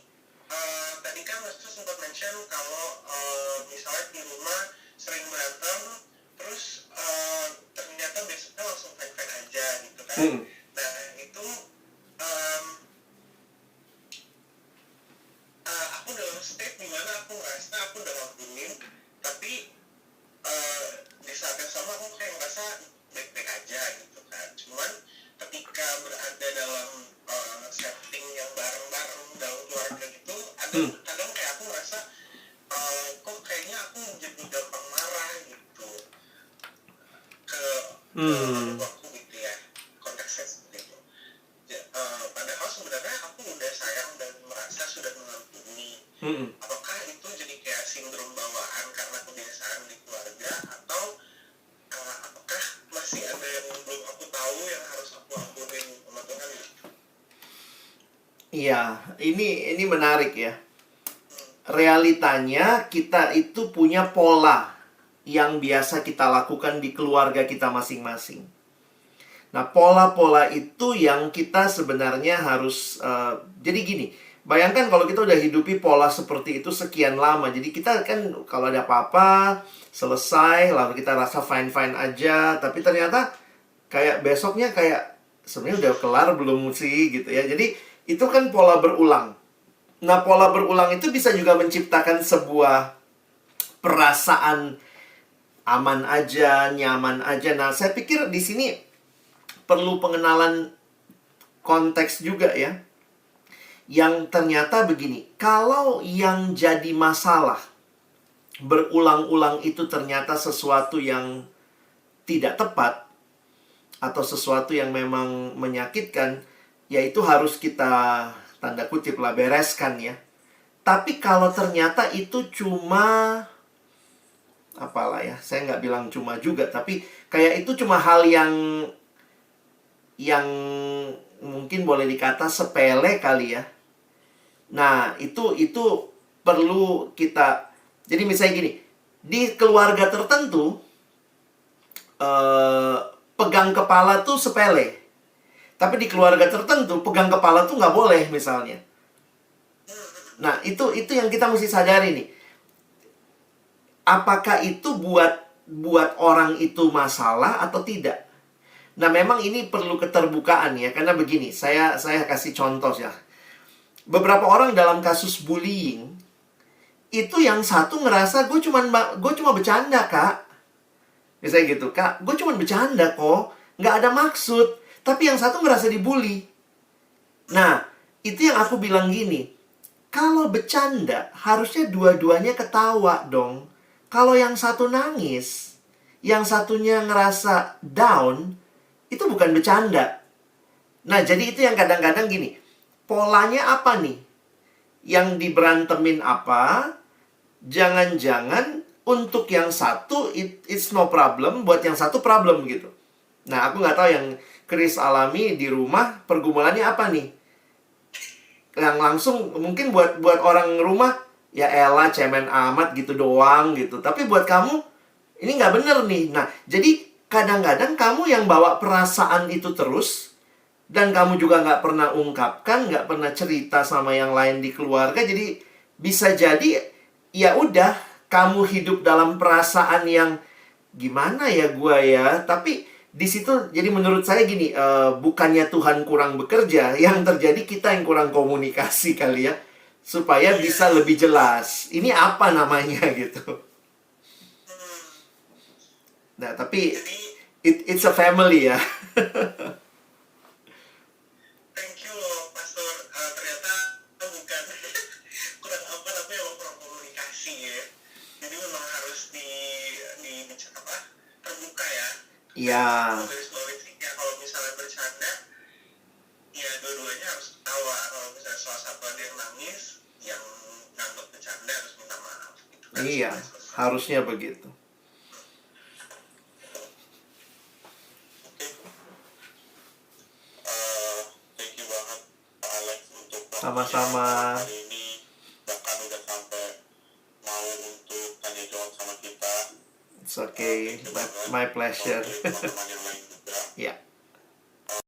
tadi kan Pastor sempat mention kalau misalnya di rumah sering berantem, terus ternyata besoknya langsung fine-fine aja gitu kan. Nah, itu aku dalam state dimana aku ngerasa aku udah ngelakuin, tapi di saat yang sama aku kayak ngerasa baik-baik aja gitu kan. Cuman ketika berada dalam setting yang bareng-bareng dalam keluarga gitu, ada kadang kayak aku ngerasa kok kayaknya aku jadi gampang marah gitu ke aku gitu ya, konteksnya seperti itu. Padahal sebenarnya aku udah sayang dan merasa sudah mengampuni. Apakah itu jadi kayak sindrom bawaan karena kebiasaan di keluarga, atau apakah masih ada yang belum aku tahu yang harus aku ampunin sama Tuhan gitu? Iya, ini menarik ya. Realitanya kita itu punya pola yang biasa kita lakukan di keluarga kita masing-masing. Nah, pola-pola itu yang kita sebenarnya harus jadi gini, bayangkan kalau kita udah hidupi pola seperti itu sekian lama. Jadi kita kan kalau ada apa-apa selesai, lalu kita rasa fine-fine aja, tapi ternyata kayak besoknya kayak sebenarnya udah kelar belum sih gitu ya. Jadi itu kan pola berulang. Nah, pola berulang itu bisa juga menciptakan sebuah perasaan aman aja, nyaman aja. Nah, saya pikir di sini perlu pengenalan konteks juga ya. Yang ternyata begini, kalau yang jadi masalah berulang-ulang itu ternyata sesuatu yang tidak tepat atau sesuatu yang memang menyakitkan, ya itu harus kita tanda kutip lah bereskan ya. Tapi kalau ternyata itu cuma apalah ya, saya nggak bilang cuma juga, tapi kayak itu cuma hal yang mungkin boleh dikata sepele kali ya. Nah, itu perlu kita. Jadi misalnya gini, di keluarga tertentu pegang kepala tuh sepele. Tapi di keluarga tertentu pegang kepala tuh nggak boleh misalnya. Nah, itu yang kita mesti sadari nih. Apakah itu buat orang itu masalah atau tidak? Nah, memang ini perlu keterbukaan ya, karena begini, saya kasih contoh ya. Beberapa orang dalam kasus bullying itu yang satu ngerasa gue cuma bercanda, Kak. Misalnya gitu, Kak, gue cuma bercanda kok, nggak ada maksud. Tapi yang satu ngerasa dibully. Nah, itu yang aku bilang gini, kalau bercanda harusnya dua-duanya ketawa dong. Kalau yang satu nangis, yang satunya ngerasa down, itu bukan bercanda. Nah, jadi itu yang kadang-kadang gini, polanya apa nih? Yang diberantemin apa? Jangan-jangan untuk yang satu it's no problem, buat yang satu problem gitu. Nah, aku nggak tahu yang Chris alami di rumah pergumulannya apa nih. Yang langsung mungkin buat orang rumah, ya elah cemen amat gitu doang gitu. Tapi buat kamu, ini nggak bener nih. Nah, jadi kadang-kadang kamu yang bawa perasaan itu terus, dan kamu juga nggak pernah ungkapkan, nggak pernah cerita sama yang lain di keluarga. Jadi bisa jadi ya udah kamu hidup dalam perasaan yang gimana ya gua ya. Tapi di situ jadi menurut saya gini, bukannya Tuhan kurang bekerja, yang terjadi kita yang kurang komunikasi kali ya, supaya bisa lebih jelas ini apa namanya gitu. Nah, tapi it's a family ya. Thank you loh, Pastor. Ternyata bukan kurang apa tapi emang kurang komunikasi ya. Jadi memang harus terbuka ya. Iya. Garis-garis sih ya, kalau misalnya bercanda, ya dua-duanya harus ketawa. Kalau misalnya salah satu ada yang nangis, yang nganggap bercanda harus minta maaf. Gitu kan. Iya, harusnya begitu. Thank you banget Pak Alex untuk Sama-sama. hari ini, bahkan udah sampai mau untuk tanya jawab sama kita. It's okay. My pleasure. Teman-teman yang lain juga. Ya.